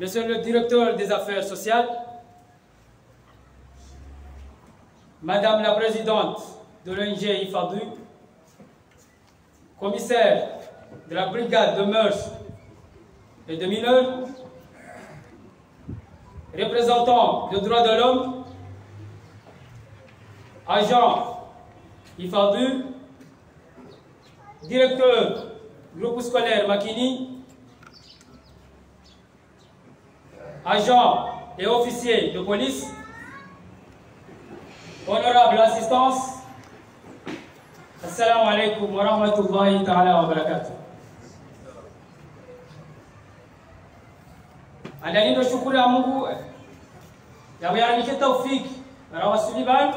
Monsieur le directeur des affaires sociales, Madame la présidente de l'ONG IFADU, commissaire de la brigade de mœurs et de mineurs, représentant des droits de l'homme, agent IFADU, directeur groupe scolaire Makini, agents et officiers de police, honorable assistance, assalamu alaikum wa rahmatullahi ta'ala wa barakatuh. Andani shukuru ya Mungu ya kuyaniketa taufiki na rawasuliban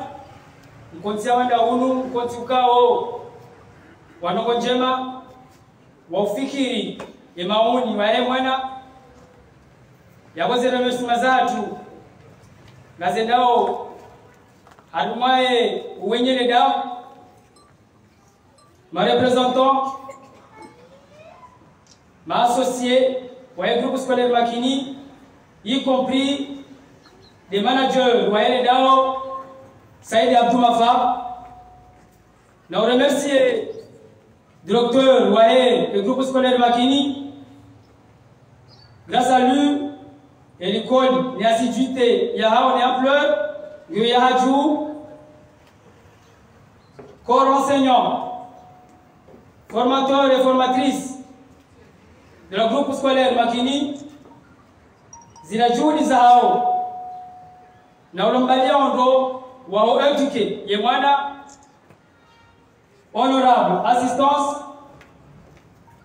mkontia wanda unu mkonti ukao wanongo njema wa ufikiri ya maoni wa mwana yakoze remesima zatu gazendao hadumaye uwenyele dao ma représentants ma associés wa groupe scolaire Makini, y compris les managers wa dao Saïd Abdou Mafa. Nous remercions le docteur Wahe du groupe scolaire Makini. Grâce à lui, et l'école et l'assiduité, il y a une ampleur, il y a un corps enseignant, formateurs et formatrices de le groupe scolaire Makini, zinajuni zao na ulombalia ondo wa eduke yemwana honorable assistance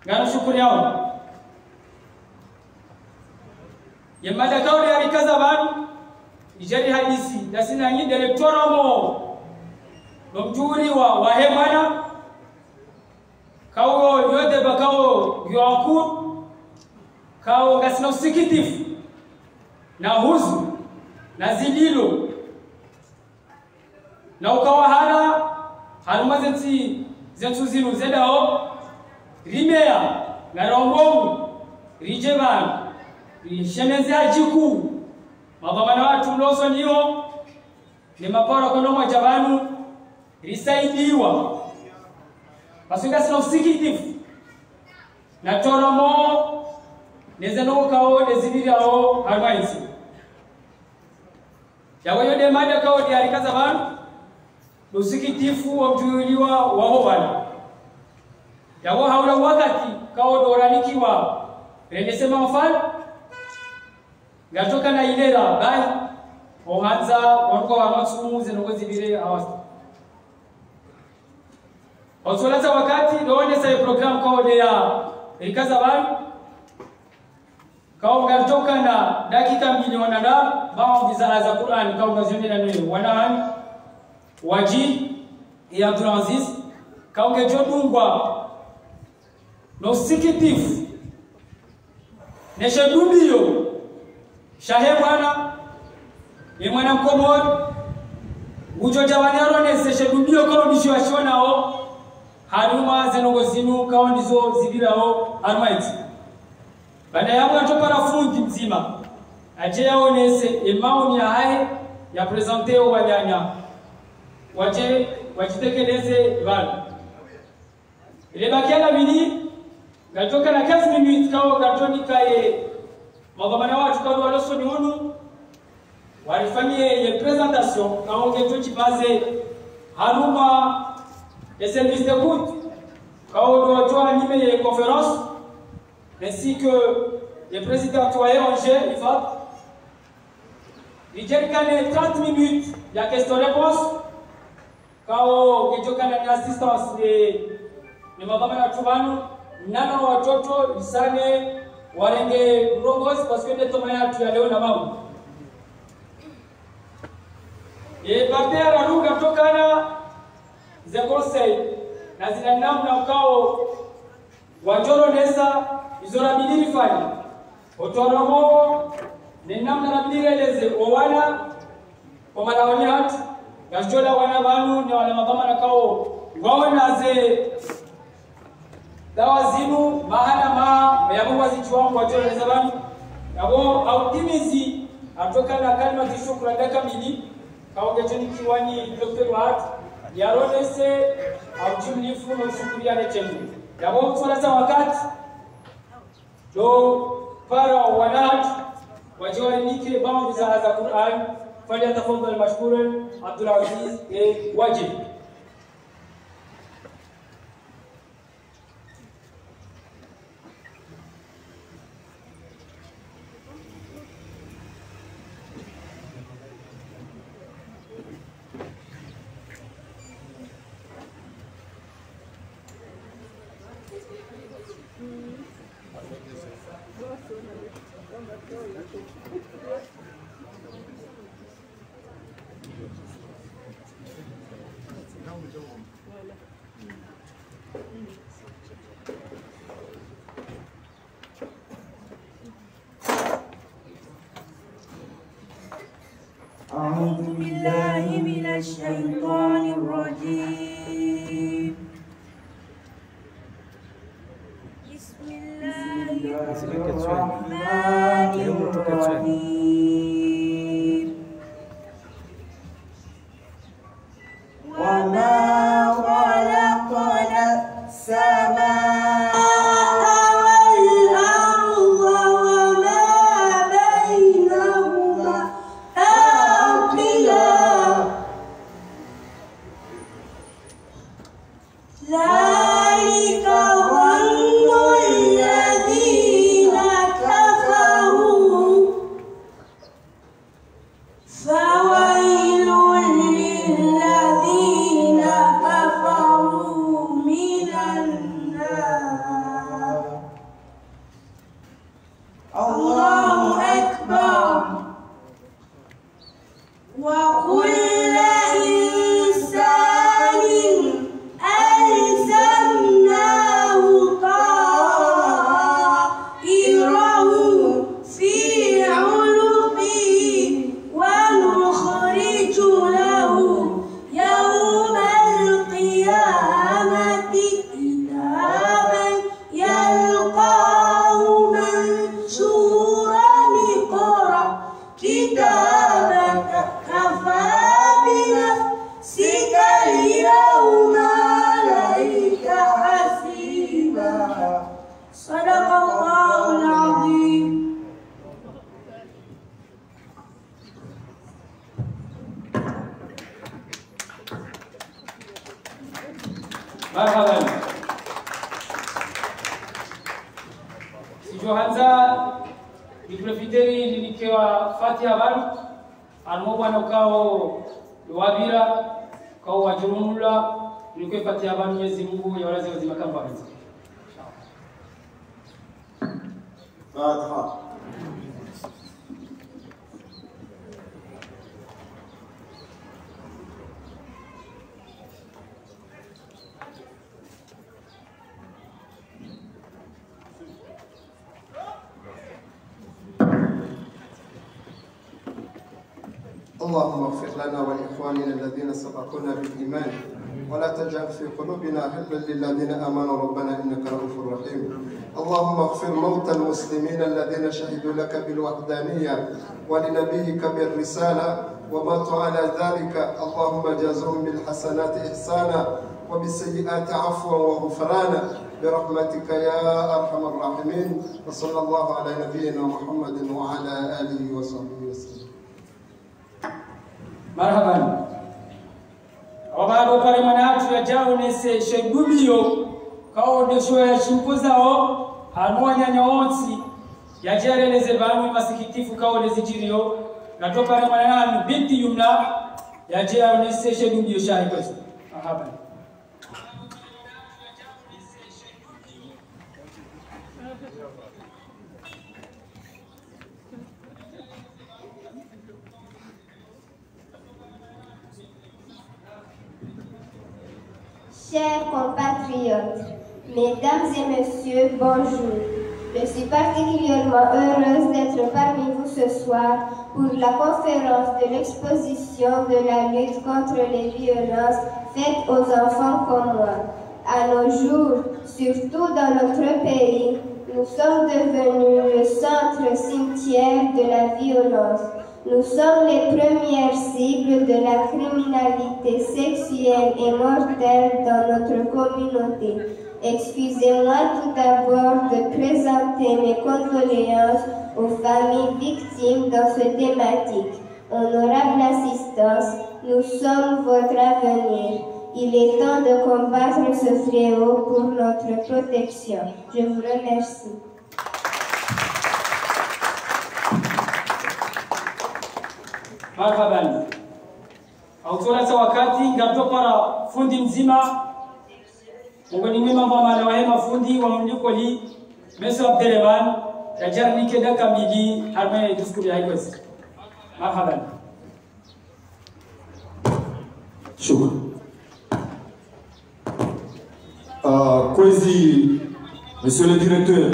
ngana shukuri yao yemada kauli alikaza banu ijari hadisi dasina nyi directora mo lomjuri wa hemana kawo yote bakao yoakur kawo gasina usikitif na huzu na zililo na ukawa hana haruma zentu zinu zedao rimea na rongomu rijebanu rishenezi ajiku mabamana watu mloso niyo ni mapora kono mwajabanu risaidiwa pasunga sina usikitif na toromo nezeno kao nezibira o harmaisi yawo yode mada kao diarikaza banu usikitifu wa mjuliwa wa bana yawo haula wakati kao doranikiwa rendesema mafal gatoka na ilera bai ohanza wako wa matsumu zinongozi bire awasta osolaza wakati doone sai program kao ya ikaza banu kao gatoka na dakika milioni na bao biza za Qur'an kao gazini na nini wanahani waji ya Abdul Aziz kao ngejodungwa no sikitifu neshadubio shahe bwana ni mwana mkomoni ujoja wanarone seshadubio kao nisho ashonao haruma zenongo zinu kao ndizo zibirao harmaiti bana yangu atopa rafundi mzima aje yaonese emaoni ya hae ya presenteo wanyanya waje wajitekeleze bana ile bakiana mini gatoka na 15 minutes kao gatonika ye mabamana watu kao waloso ni hunu walifanyie ye presentation kao ngeto base haruma les services d'écoute kao do toa anime ye conférence ainsi que le président Toye Angers Ifat Dijerikane 30 minutes ya question réponse kao ngejokana na assistance ni mabamana tubanu nana watoto isane warenge rongozi parce que ndeto maya tu ya leo na mau bapera ruga tokana ze conseil na zina namna ukao wajoro nesa izora bidiri fanya otoromo ni namna na bidiri eleze owana kwa malaoni hatu gajola wana banu ni wale mabama na kao waona ze dawa zinu maana ma yamu wazichwangu wajoro nesa banu yabo autimizi atokana kalima tishukura ndaka mili kaogejeni kiwani Dr. Ward yaronese aujimlifu no shukuria ne chembu yabo kufuata wakati do para wanat wajiwarinike baadhi za Qur'an falyatafadhal mashkuran Abdul Aziz wajib. أعوذ بالله من الشيطان الرجيم. بسم الله الرحمن الرحيم. وما خلقنا السماء والأرض وما بينهما ذلك ظن الذين كفروا فويل للذين كفروا من النار. الله أكبر. وكل إنسان ألزمناه طائره في عنقه ونخرج له يوم القيامة كتابا يلقاه منشورا اقرأ كتابك كفى بنفسك اليوم عليك حسيبا. صدق الله العظيم. مرحبا. Sijohanza niprofiteri nilikewa Fatiha banu almobana ukao wabira kwa wajumula nilikuwa Fatiha banu Mwenyezi Mungu ya walazi wazima kama hizi. Fatiha. اللهم اغفر لنا ولإخواننا الذين سبقونا بالإيمان ولا تجعل في قلوبنا غلا للذين آمنوا ربنا إنك رؤوف رحيم. اللهم اغفر موتى المسلمين الذين شهدوا لك بالوحدانية ولنبيك بالرسالة وماتوا على ذلك. اللهم جازهم بالحسنات إحسانا وبالسيئات عفوا وغفرانا برحمتك يا أرحم الراحمين. وصلى الله على نبينا محمد وعلى آله وصحبه وسلم. Marhaban. Wabado pale manatu ya jao nese shegubio kao desho ya shimpuzao hanua nyonsi ya jereleze banu masikitifu kao lezijirio na to pale manatu binti yumna ya jao nese shegubio shahibazi. Marhaban. Chers compatriotes, mesdames et messieurs, bonjour. Je suis particulièrement heureuse d'être parmi vous ce soir pour la conférence de l'exposition de la lutte contre les violences faites aux enfants comme moi. À nos jours, surtout dans notre pays, nous sommes devenus le centre cimetière de la violence. Nous sommes les premières cibles de la criminalité sexuelle et mortelle dans notre communauté. Excusez-moi tout d'abord de présenter mes condoléances aux familles victimes dans cette thématique. Honorable assistance, nous sommes votre avenir. Il est temps de combattre ce fléau pour notre protection. Je vous remercie. Marhaban. Autola wakati ngatopara fundi mzima Mungoni mwema mama na wahema fundi wa mliko hii Meso Abdeleman ya jarni keda kamili harmaya diskuri haikosi. Marhaban. Shukran. Kwezi, monsieur le directeur,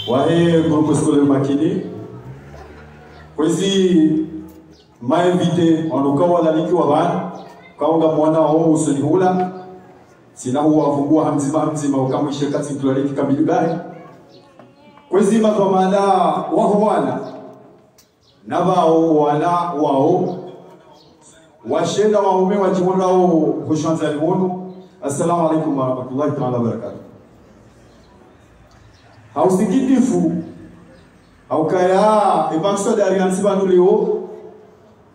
wahe groupe scolaire Makini, kwezi ma invité onukawa laliki wa bana, kaunga mwana wao usoni hula, sina huwa vungua hamzima ukamwishe kati tulaliki kamili gari. Kwezi makamana wahuana, nabao wana wao, washenda waume wajimona wao kushanza liwonu. Assalamu alaikum wa rahmatullahi ta'ala wa barakatuh. Hausikitifu haukaya ebanso dari ansibanu leo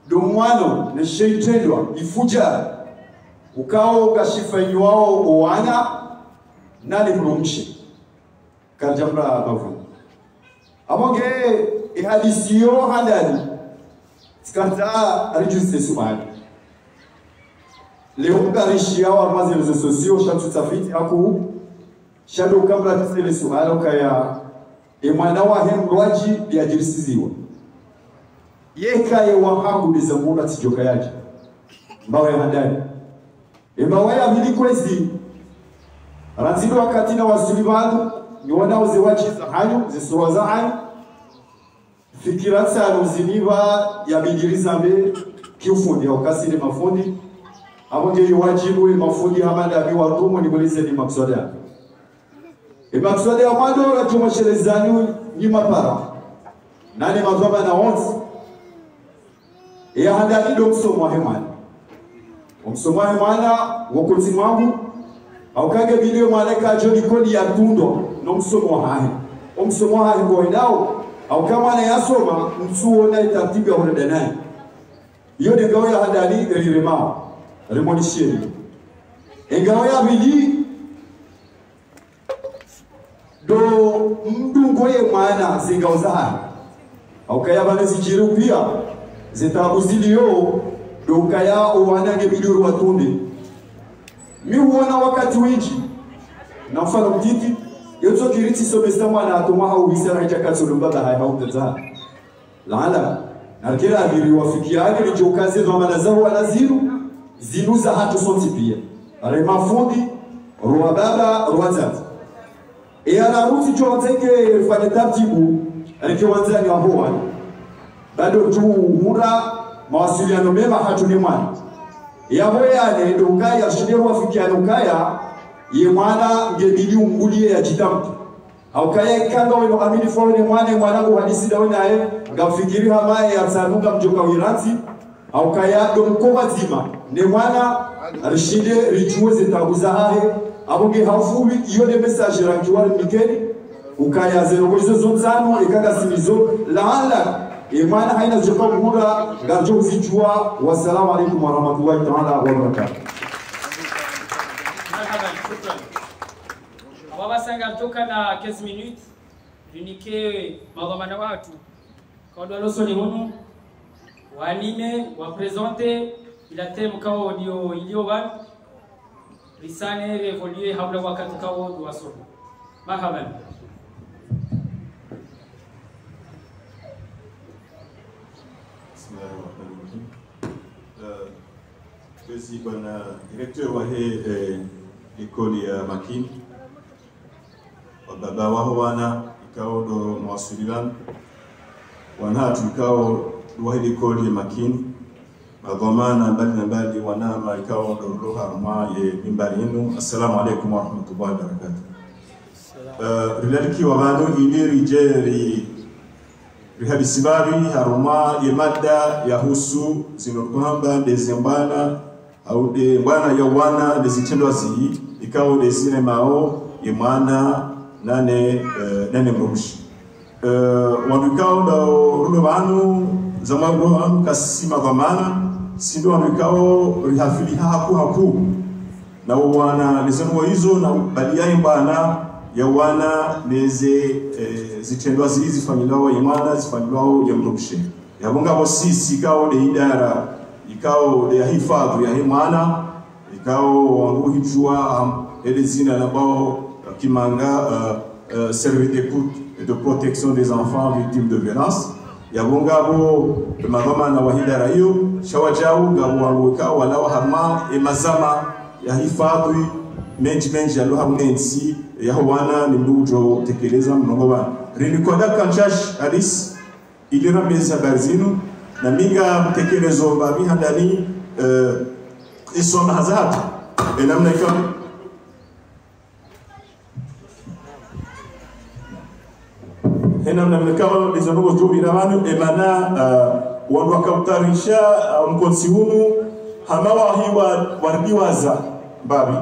domwano ne sheitendwa ifuja ukao kashifanyi wao owana nali kurumshi kajamra mavu amonge ihadisiyo handali skanta rejuste sumali Leo karishia wa mazi rezo sosio shatu tafiti haku shado kabla tisele suhala kaya emwana wa hemrwaji biajirisiziwa yeka ye wa haku dizamura tijoka yaji mbawe handani mbawe ya hili kwezi ranzido wakati na wasulibanu niwana uze wachiza hanyu zisuwa za hanyu fikiratsa aluziniva ya bijirizambe kiufundi wakasile mafundi Amonge yuwajibu mafundi hamada mi warumu ni mulise ni maksoda. Maksoda ya mwado la tumoshelezani ni mapara. Nani mazwaba na onzi. Ya handani do msomo hemana. Msomo hemana wakulti mwangu. Aukage video maleka joni kodi ya tundo no msomo hahe. Msomo hahe ngoendao. Aukama na yasoma msuo na itartibu ya huredanai. Iyo ni gawa ya handani riremao. Remonisheni. Engawa ya bili do mdungo ye mwana zingauza aukaya bana zikiru pia zitabuzilio do kaya owana ngebiduru watumbi mi huona wakati wingi na mfano mtiti yoto kiriti somesta mwana atoma hau bisara chakatso lumbaba hai hau mtaza lala na kila abiri wafikiane lijokaze ndo manazaho wanaziru zinuza hatu sonti pia mafundi ruwa baba ruwa tatu anaruti chonzeke fanya taratibu alikiwanzani wa hoa bado tu hura mawasiliano mema hatu ni mwana yaboyane ndokaya shidewa wafikiano kaya ye mwana ngebili ungulie ya jitamtu aukaya kanga weno amini fone mwanangu hadisi dawe naye ngafikiri hamaye ya tsanuka mjoka wiranzi aukaya domkoma zima ne mwana rishinde rijuwe zitaguza hahe abonge hafubi iyo ne message rankiwa mikeni ukaya zero kozo zonzano ikaga simizo laala mwana haina joka muda ngajo zijua. Wassalamu alaikum wa rahmatullahi ta'ala wa barakatuh. Marhaban, shukran. Ababa sanga toka na 15 minutes unike madhamana watu kwa ndo losoni hunu wanime wapresente ila temu kao ndio iliyoban risane revolue habla wakati kao ndo wasomi. Marhaban. Kwezi bwana directeur wa he ekoli ya Makini wababa wao wana ikao ndo mwasulilan wanatu ikao duwa ekoli ya Makini madhamana mbali na mbali wanama ikao ndo roha ma ye mimbari inu. Assalamu alaikum wa rahmatullahi wa barakatuh. Rilaliki wa banu ili rijeri rihadi sibabi haruma ye madda ya husu zinokuhamba dezembana au de bwana ya wana dezitendo zi ikao desine mao ye mwana nane mrushi wanukao da rulo banu zamagro am kasima dhamana sindo wanukao rihafili haku na wana lezeno hizo na baliai bana ya wana neze zitendwa zizi fanyilao imana zifanyilao ya mrumshe ya bunga bosisi ikao de idara ikao de hifadhi ya imana ikao wangu hijua elezina na bao kimanga service d'écoute et de protection des enfants victimes de violence ya bunga bo madama na wahidara hiyo shawajau ngabo wangu ikao wala harma emazama ya hifadhi management ya loha mnensi ya wana ni mdujo tekeleza mnogo bana rilikoda kanchash alis ilira meza barzinu na minga tekelezo babi handani isoma hazat enamna ikam enamna mkao lizonogo jobi ramanu emana wanwa kautarisha mkonsiunu hamawa hiwa wardiwaza babi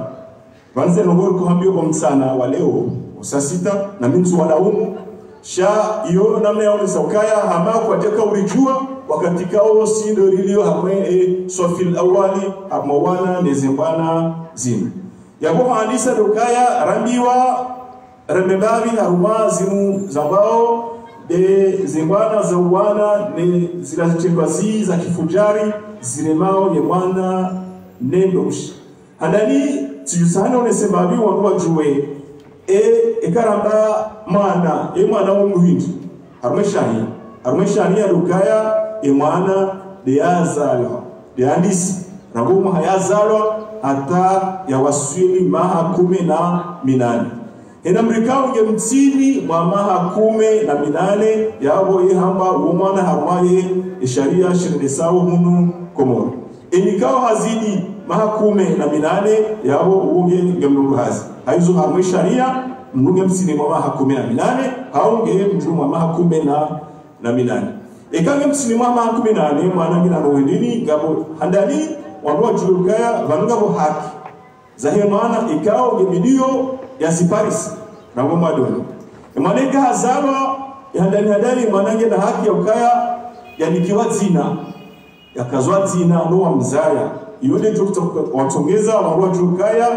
Vanze nongoro kuhambio kwa msana wa leo usasita na minzu wanaumu sha iyo namna yao nisokaya hama kwa jeka urijua wakati kao sindo rilio hamwe sofil awali amawana nezembana zinu yabo handisa dokaya rambiwa rambebavi haruma zinu zambao de zembana za uwana ne zilazitengwa zi za kifujari zilemao ye mwana nendoshi handani tuyusana onesema abi wanwa juwe ekaramba mwana w'umuhindu arumeshani ya rugaya mwana de yazalwa de andisi nago hayazalwa hata ya waswili maha 18 enamrikao nge mtini mwa maha 18 yabo yehamba umwana harmaye sharia shirisawo hunu komoro enikao hazidi maha 18 yabo uunge ngemnungu hazi haizo harmwe sharia mnunge msini mwa maha 18 haunge mjuru mwa maha 18 ekange msini mwa maha 18 mwana ngina rohendini gabo handani wanwa julukaya vanungabo haki zahe mwana ikao gebidio ya siparisi na ngoma doni mwanenga hazaba handani mwanange na haki ya ukaya yanikiwa zina yakazwa zina no mzaya yule jokto watongeza wanwa julukaya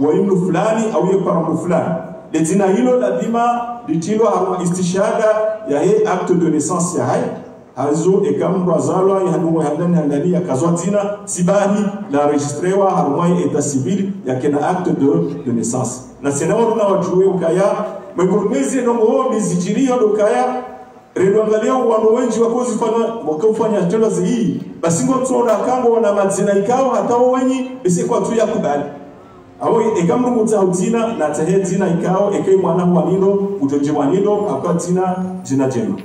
wa imnu fulani au yeparamu fulani lezina hilo lazima litilo harma istishada ya he acte de naissance ya hai hazo ekamro azalwa ya hanungo handani yakazwa zina sibahi la registrewa harma eta civil ya kena acte de naissance na senao na wajue ukaya mwengurumezi nongo bizijirio ukaya renwangaleo wano wenji wakozi wakufanya tendo hii basi ngo tsona kango na mazina ikao hata wenyi bisi kwa tu yakubali awo ekamrungu za uzina na tahe zina ikao ekei mwana wanino ujonje wanino akwa jina jema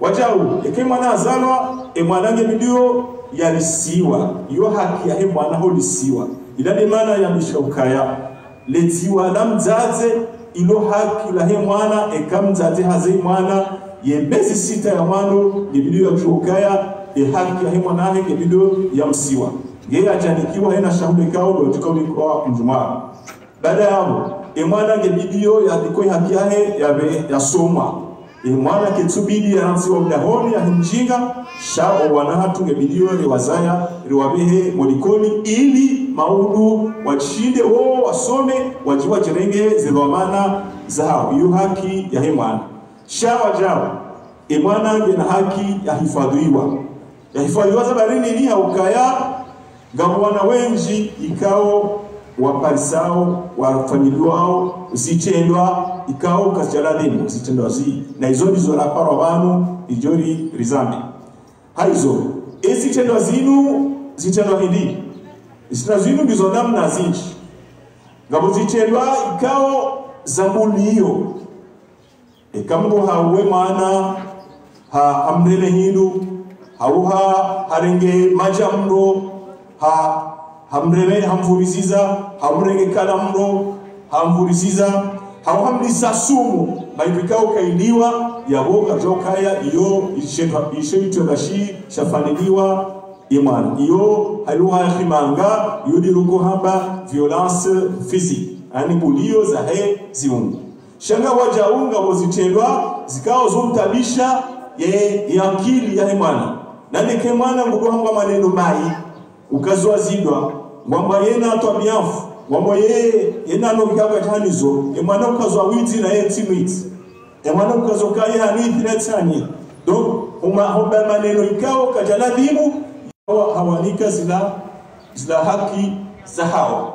wajau ekei mwana azalwa mwanange bidio yalisiwa yo haki ya mwana holisiwa ilani maana ya mishukaya letiwa na mzaze ilo haki la mwana ekamzaze haze mwana yebezi sita ya mwano bidio ya chukaya haki ya mwana hake bidio ya msiwa yeye ajanikiwa hena shauri kao ndo tukao kwa mjumaa baada yao mwana bidio ya diko haki yake ya soma mwana ketubidi anasiwa mdahoni ya njinga shao wanahatu bidio ni wazaya riwabehe modikoni ili maudu wachinde wao wasome wajiwa jerenge zilomana zao yu haki ya mwana shawa jao mwana na haki ya hifadhiwa zabarini ni haukaya gabwana wenji ikao waparisao wafanyiliwao usitendwa ikao kachaladini usitendwa zi na hizo ndizo raparo abantu ijori rizambi haizo ezitendwa zinu zitendwa hindi zitendwa zinu ndizo namna zinji ngabo zitendwa ikao zambulio ekamgo hawe mwana ha amrele hindu hauha harenge majamro ha hamrele hamfurisiza hamrenge kalamro hamfurisiza hauhamlisa sumu maibikao kailiwa yaboga jokaya iyo ishetwa bashi shafaniliwa imana iyo haluha khimanga yudi ruko hamba violence physique ani bulio za he ziungu shanga wajaunga wozitendwa zikao zomtabisha ye akili ya imana nani kemana ngudo hamba maneno mai ukazwa zidwa ngwamba yena atwabiafu ngwamba yena no bikaba tanizo imana ukazwa witi na yeti mwiti imana ukazwa kaya hanithi na tsani donc homba maneno ikao kajaladimu hawanika zila haki za hao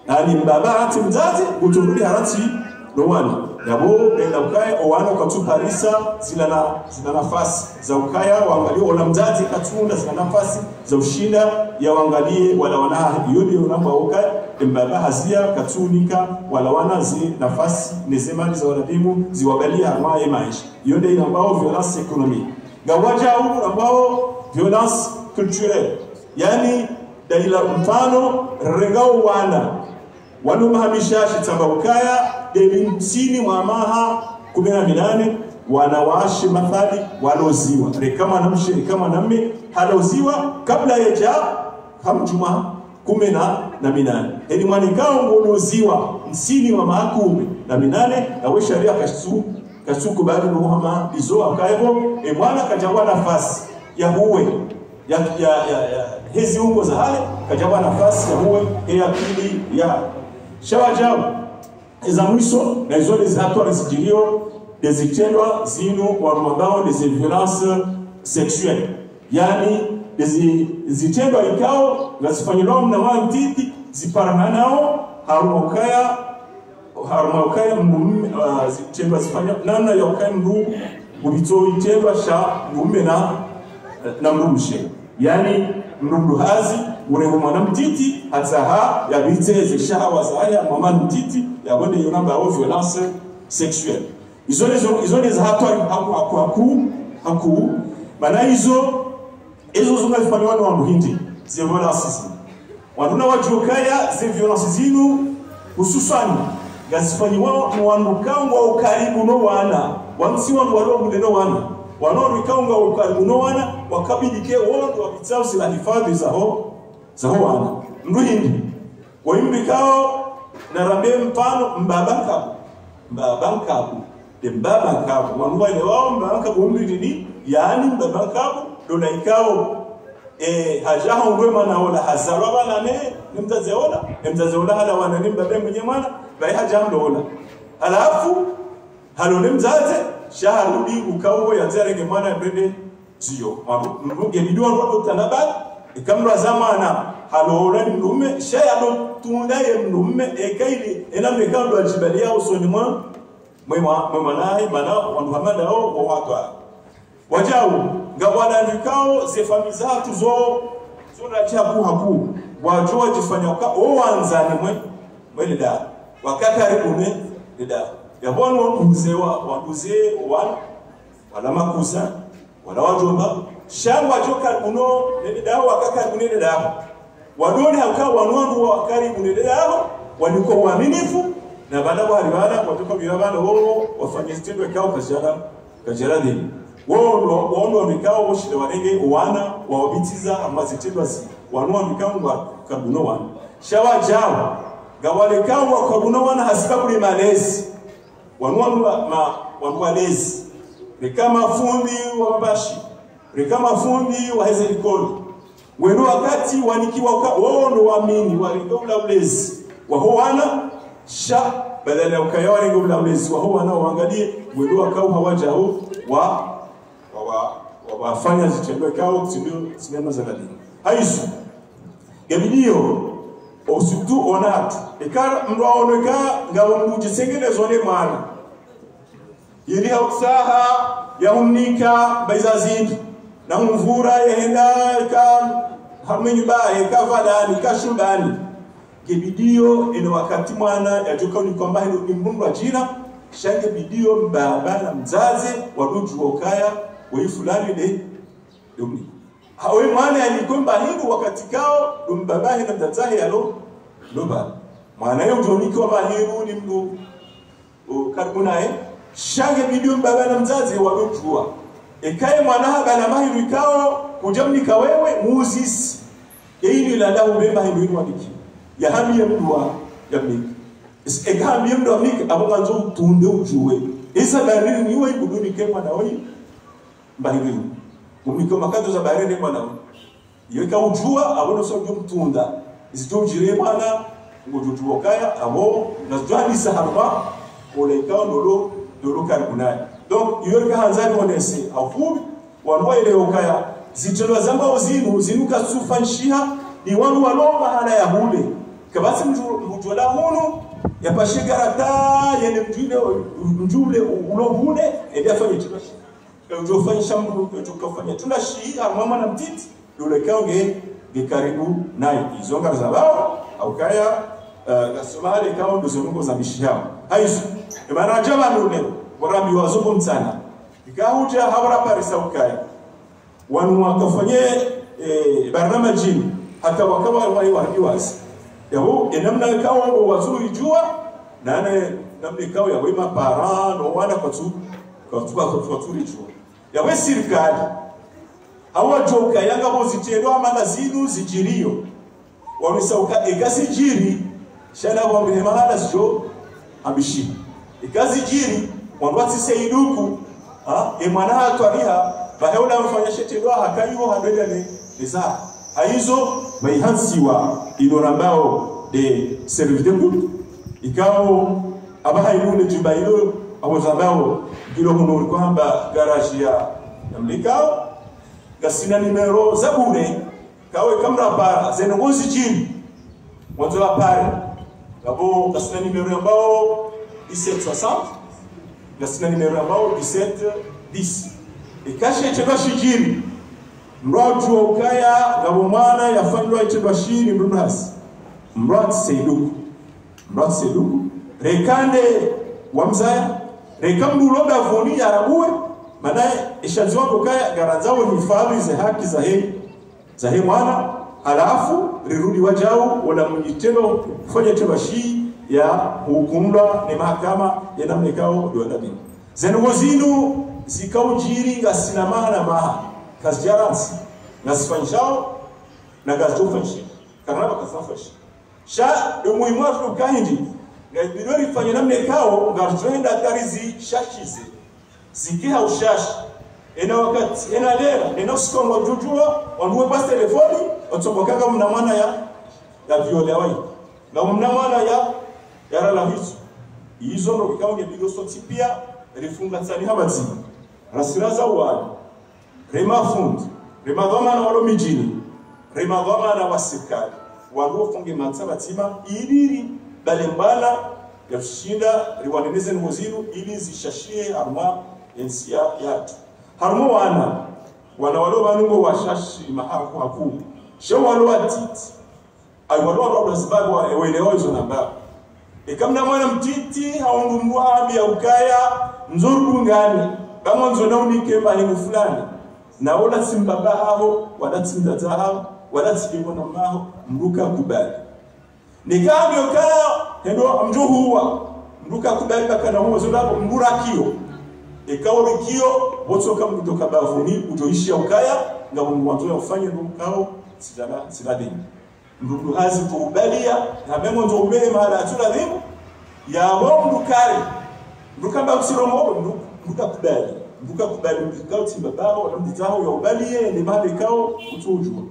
nani mbaba ati mzazi kuturudi harati lowani yabo enda ukaya owana ukatuparisa zila nafasi za ukaya waangalie wala mzazi katunda zila nafasi za ushinda ya waangalie wala wana yodi unamba ukaya mbaba hazia katunika wala wana zi nafasi nezemani za wanadimu ziwabalia harmaye maisha yode inambao violence economique gawaja huu ambao violence culturelle yani daila mfano regao wana mahamishashi tamba ukaya delimtini mwamaha 18 wanawashi mathali waloziwa rekama namshe rekama namme haloziwa kabla ya hamjuma 18 eli mwanikao ngoloziwa msini wa maha 18 na we sharia kasuku baada ya Muhammad izo akaibo mwana kajawa nafasi ya huwe ya hizi ungo za hale kajawa nafasi ya huwe ya akili ya shawajabu za mwisho na hizo hatua risijilio dezitendwa zinu wa mabao des violences sexuelles yani zitendwa ikao ngasifanyilwa na wantiti ziparanao harumokaya mume zitendwa zifanya namna ya ukaya mru ubito itendwa sha mume na mrumshe yani mrumduhazi urengo mwana mtiti hataha ya biteze shahawa za haya mama mtiti ya bonde yonamba au violence sexuelle izo za hatua haku maana hizo zunafanywa na wanduhindi zi violence wanuna wajukaya zi violence zinu hususani gasifanywa mu wanukangwa ukaribu no wana wansi wandu walo muleno wana wanaorikanga ukaribu no wana wakabidike wondo wabitsao sila hifadhi za wana nduhindi waimbikao na rambe mpano mbabankabu de mbabankabu wanua ile wao mbabankabu umbidini yani mbabankabu dona ikao hajaha ngwema na wala hazarwa bana mtazeola hala wana nimbabe mwenye mwana bai hajamdo wala halafu halone mzaze shaharudi ukawo yazerenge mwana mbende ziyo mbuge bidwa ndo tanabali ikamra zamana halora mlume shayalo tundaye mlume ekaili enamekando ajibalia usonimwa mwema naye mana wandu hamada hao wa watu wajao ngabwana ndikao ze famizatu zo na chapu haku wajua jifanya ka oanzani mwele da wakakaribu ne da yabona mzewa wanduze wala makusa wala wajomba shangwa joka uno ne da wakakaribu ne da wadoni hakao wanwandu wa karibu ne da waliko uaminifu na bana bali bana watoka birabana wao wafanye kitendo kao kajara dini wao mikao woshile wanenge wana wabitiza amazitendwa si wanua mikao wa kabuno wana shawa jao gawale kao wa kabuno wana hasikabuli malezi wanua lezi rekama fundi wa mabashi rekama fundi wa hezelikoli wenu wakati wanikiwa wao ndo waamini walingola ulezi wao wana sha badala ya ukayawa walingola ulezi wao wana waangalie wenu wakao hawajao wafanya zitendwe kao sinema za dini haizo gabidio osutu onatu ekara mwaoneka ngabo mujisengelezo ne mwana yiri hausaha ya umnika baizazindi na mvura yenda ka hamenyu bae ka vadani ka shudani kebidio ene wakati mwana yajoka ni kwamba ni mungu ajira shange bidio baba na mzazi waduju okaya we fulani de dumni hawe mwana yalikwamba hino wakati kao dumbabahi na mzazi yalo loba mwana yo joni kwa bahiru ni mdu karibu naye shange bidio baba na mzazi wadujua ekaye mwana bana mahiru kao kujamnika wewe muzisi yini la dawo be mahiru wadiki ya hamiye mdua yamnika egambiye mdo amika abo manzo tunde ujuwe isa bariri niwe ibuduni ke mwana wewe mbahiri mumiko makazo za bariri mwana wewe yoka ujua abo no so mtunda izitujire mwana ngojujuwa kaya abo nazwani saharba oleka dolo karibunai donc yorka hanzani onese afubi wanwa ile okaya zitelo zamba zinuka sufanshiha ni wanu walomba hala ya hule kabasi mjula hunu ya pashigarata yene mjule ulohune ndio afanye tunashi ndio fanya shambu tukafanya tunashi mama na mtiti yule kaonge gekaribu naye izonga za bao au kaya gasomali kao ndio zongo za mishihao haizo maana jama nune warabi wazuko mtana ikahuja hawara parisa ukaya wanu wakafanye barnamiji hata wakawa waliwazi yabo enamna kao ngo wazuri jua nane namna kao ya wema parano wana kwa turi jua yawe serikali awajoka yanga bozitero amana zinu zijirio wamesauka egasi jiri shana wa mhemana sio abishi egasi jiri wanwati seiduku emwana hatwaria baheula mfanya shetero hakayo hadega ne za aizo maihansiwa inorambao de service de route ikao abaha inune jubailo awozabao kilo hono kwamba garage ya mlikao gasina numero zabure kawe kamera para zenongozi chini mwanzo pare kabo gasina numero ambao 1760 gasina numero ambao 1710 ikashe cheba shijiri mratu ukaya ngabo mwana yafanywa cheba shiri mrunasi mratu seiduku rekande wamzaya rekambulo davoni yarabuwe manaye ishaziwa kukaya garanzao hifadhi za haki za he mwana alafu rirudi wajao wala mjitendo kufanya tebashi ya hukumla ni mahakama ya namnekao duadabini zenugozinu zikau jiri ngasinamaha na maha kazijaransi ngasifanyishao na gazofanshi karnaba kazafanshi sha umuhimu wa tukahindi ngabidori fanya namnekao ngarzoenda tarizi shashize zikiha ushashi ena wakati ena lera ena sikongo jujua wanduwe basi telefoni otobokaga mna mwana ya viole wai na mna mwana ya rala hizo ndo kikao ngebigo sotipia rifunga tsani habazi rasiraza wali rema fundi rema dhoma na walo mijini rema dhoma na wasikali wanduwe funge matsaba tima iliri balembala ya kushinda riwaneneze ngoziru ili zishashie harma ensia yatu harmo wana walo banungo washashi mahaku haku sho walo atiti ai walo sababu waelewa hizo namba ikamna mwana mtiti haundumwa abi ya ukaya nzuru ngani kama nzona unike mahinu fulani na wala simbaba hao wala tsindaza hao wala sibona maho mruka kubali nikambyo kaya hendo amjuhuwa mruka kubali bakana huwa zulapo mburakio ikawrikio botoka mkutoka bavuni utoishia ukaya ngabo mwanzo ufanye ndukao sidadini ndugu hazi kubalia na memo ndo ubele mara atuladimu ya ndukari ndukamba usiromo ndukakubali ndukao timbabao na nditaho ya ubalie ni mali kao utujwa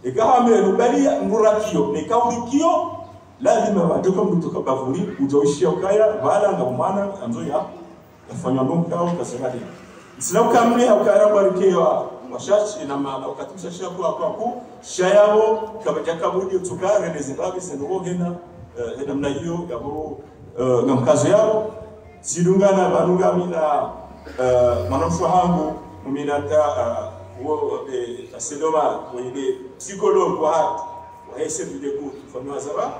ikahame ubalia ngurakio nikawrikio lazima watoka mkutoka bavuni utoishia ukaya wala ngabo mwana anzo ya afanya ndokao kaseradi Islam kamne ukara barikewa mashashi na wakati shashia kwa ku shayabo kabajaka budi utukare ne Zimbabwe sendo hena namna hiyo yabo ngamkazo yao sidungana banunga mina mwanamshu hangu muminata asidoma wende psychologue wa hatu wa hese video kwa fanywa zaba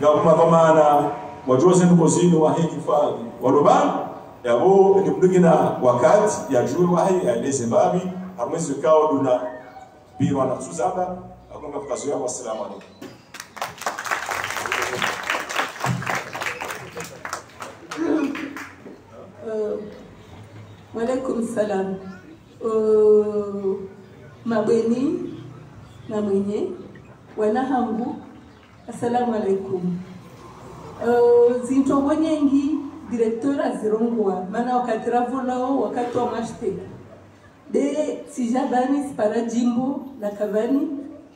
kwa maana wajua zenu kozini wa hifadhi walobani yabo ni mdugina wakati ya juu wahi aeleze babi hamwezi kao duna biwa na Suzaba akonga tukazoea. Wassalamu alaykum. Walaikum salam. Mabweni na mwenye wanahangu, assalamu alaikum. Zintongo nyengi directora zirongwa mana wakati ravolao wakati wa mashteka de sijabani para jimbo la kavani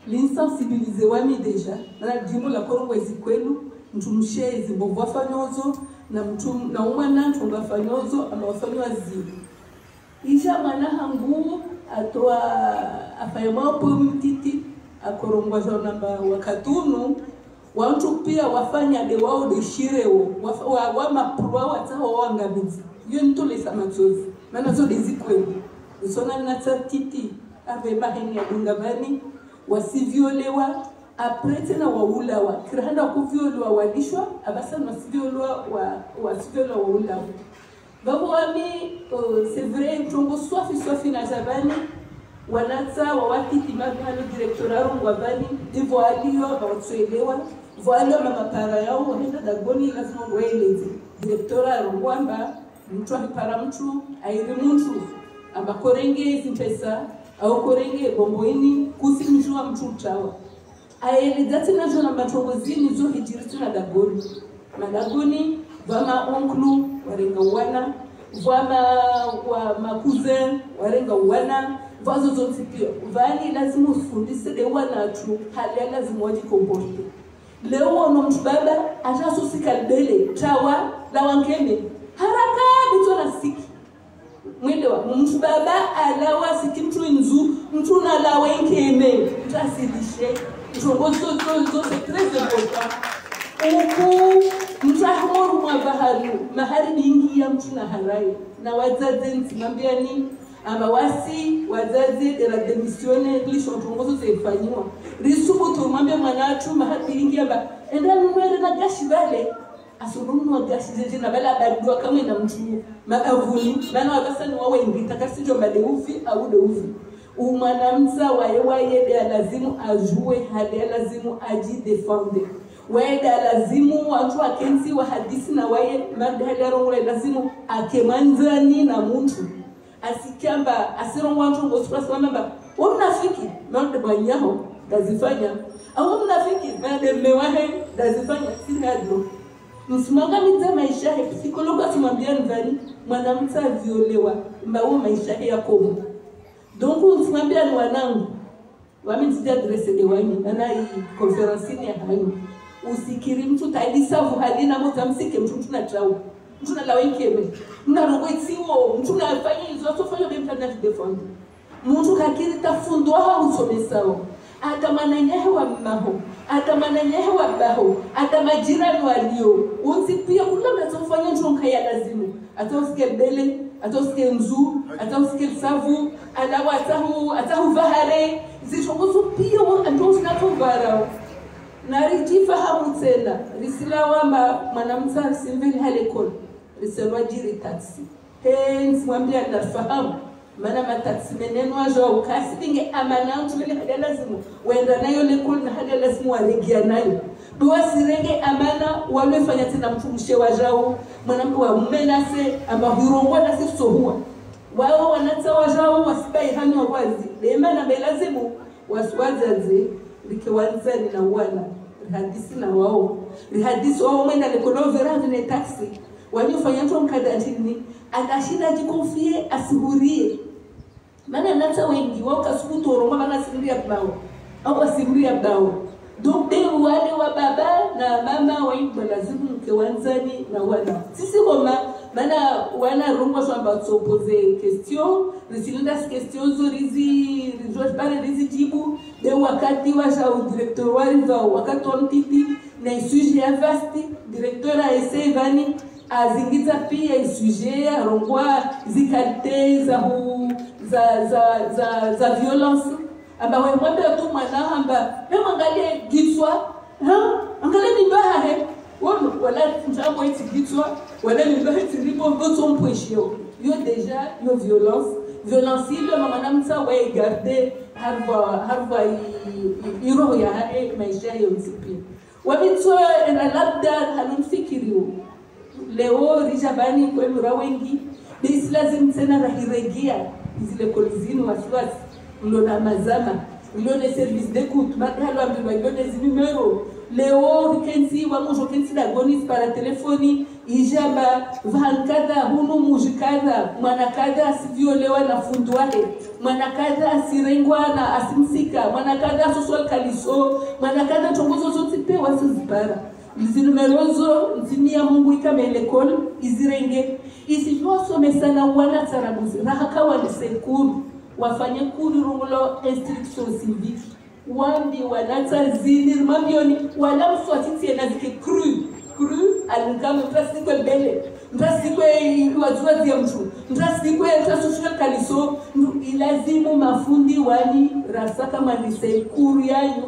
l'insensibilize wami deja na jimbo la Kongo ezikwelu mtumshe zimbovu wafanyozo na mtum na umwana mtumba wafanyozo ama wafanywa zibu isha mana hangu atoa afayama po mtiti akorongwa namba wakatunu wantu pia wafanya de wao de shireo wa mapurwa wataho wangamizi hiyo ntole samachozi maana zo dezikweli usona na titi ave maheni ya dungabani wasivyolewa aprete na waulawa kirahanda kuvyolewa walishwa abasa wasivyolewa wasivyolewa waulawa babo wami c'est vrai mtongo swafi na zabani wanatsa wawatiti mabalo directora rungwa bani divo aliyo bawatsuelewa voalo mapara yao wanaenda dagoni lazima waeleze directora rungwamba mtu akipara mtu airi mtu amba korenge zimpesa au korenge bomboini kusimjua mtu utawa aeleza tena jona matongozini zo hijiritu na dagoni madagoni vama onklu warenga wana vama wa makuzen warenga wana vazo zote pia vani lazima ufundise de wana tu hali lazima wajikomporte leo ono mtu baba atasusika mbele tawa la wangeme haraka bitona siki mwende wa mtu baba alawa siki mtu nzu mtu na la wengeme tasidishe jongozo zo c'est très important uku mtahoru mwa mahari bingi ya mtu na harai na wazazi ntimambia ni ama wasi wazazi de la demisione lisho tungozo zefanywa risubu tumwambia mwanatu mahadi ingi amba enda numere na gashi bale asurunu wa gashi jeje na bala badwa kama ina mtu makavuni bana wabasa ni wawe ngita kasijo madeufi au deufi umwanamza waye de lazimu ajue hadi lazimu aji defende waye lazimu watu akenzi wa hadisi na waye madhali rongo lazimu akemanzani na mtu asikamba asirongo watu ngosura samba unafiki mande banyaho dazifanya au unafiki mande mewahe dazifanya sinadlo msimanga miza maisha ya psikologa tumwambia ndani mwanamke violewa mbao maisha yako donc msimwambia ni wanangu wamenitia adresse de wani na hii conference ni ya hayo usikiri mtu taidisavu halina mtamsike mtu tunachao mtu na lawekeme mna rogo itiwo mtu na fanya hizo tofanya bemtana defend mtu kakiri tafundwa hausomesao atamana nyehewa maho atamana nyehewa baho atamajirani walio unsipia kulamba tofanya njonka ya lazimu atosike bele atosike mzu atosike savu alawa atahu vahare zichongozo pia andozi na tovara na rijifahamu tena risilawa mwanamza simveli halekol riselwa jiri taxi hens mwambia nafahamu mana mataxi meneno ajo ukasi binge amana utule hada lazimu wenda nayo lekol na hada lazimu walegia nayo duwasirenge amana walefanya tena mtumushe wajao mwanamke wa mmenase amba hurongwa na sisohua wao wanatsa wajao wasibai hanyo wazi demana belazimu waswazaze likiwanzani na wana hadisi na wao hadisi wao mwenda lekono verandi ne taxi wanyofanya mtu mkadatini atashinda jikonfie asihurie maana nata wengi wao kasukuto roma bana simuria bao au asimuria bao donc de wale wa baba na mama wengi lazima mkewanzani na wana sisi koma maana wana rumba shamba sopoze question risilinda question zo rizi bare rizi jibu de wakati wa shau directeur waliza wakati wa mtiti na sujet ya vasti directeur a essayé vani azingiza pia sujet rongwa zikalite za violence aba wewe mwambie tu mwana amba wewe angalie gitswa angale mimba he wono wala ntambo itigitwa wala mimba itiripo boto mpweshio yo déjà yo violence ile mama mtsa wa garder harba iro ya maisha ya msipi wabitso na labda halumfikirio leo rijabani kwa mura wengi bisi lazim tena rahiregia zile kolizini wasiwasi mlona mazama mlona service d'écoute makalo ambiwa mlona numero leo kensi wa mojo kensi da gonis para telefoni ijaba vankada hunu mujikada mwanakada asivyolewa na fundu wake mwanakada asirengwa na asimsika mwanakada social kaliso mwanakada tongozo zote pe wasizipara zinumerozo ntimia Mungu ikamele kol izirenge isijwaso mesana wana tarabuzi rahakawa ni sekuru wafanye kuri rungulo instruction civique wambi wanata zinir mabioni wala mswatiti na zike cru alingama mtasikwe bele mtasikwe wazuazi ya mtu mtasikwe social kaliso ilazimu mafundi wani rasaka manisekuru yanyu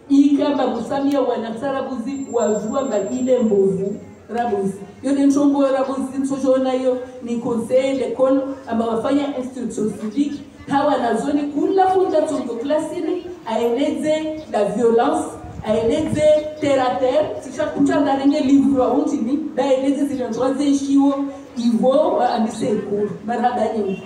ikamba musamia wanatarabuzi wajua mbagile mbovu rabuzi yone nchombo rabuzi nsojona yo ni conseil d'école amba wafanya instruction civique hawa nazoni kula funda tongo klasini aeleze la violence aeleze terre à terre si chakuta ndarenge livre wa untini da aeleze zilonzoze shiwo ivo amise cours marhaba nyingi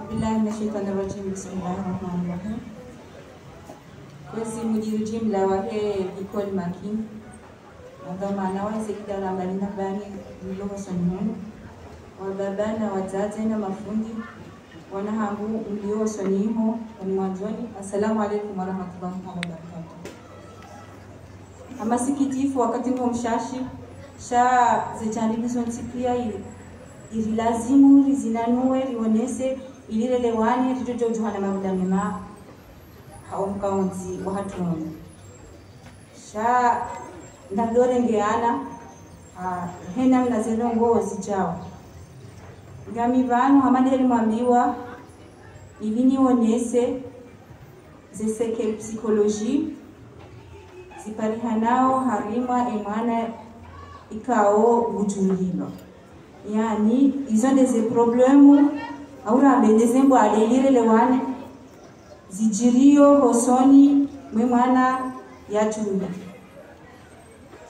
Bismillahirrahmanirrahim. Bismillahirrahmanirrahim. Kwesi mujiri jimla wahe ikol makin. Ngamana wa sekidara balina bani mloho sonimunu. Wababana wazazi na mafundi wanahangu mlio sonimo mwanzoni. Assalamu alaikum warahmatullahi wabarakatuh. Amasikitifu wakati mshashi sha zechanibizo nsipia ili lazimu rizinanue rionese ililelewani ritojo juhana mabudamima haumkaunzi wahatuni sha ndadore ngeana hena mnazelongo zijao ngami vanu hamadeli mwambiwa ilini onese zeseke psychologie ziparihanao harima emana ikao bujulilo yani ils ont des problèmes aura bendezembo alelire lewane zijirio hosoni mwana ya chunda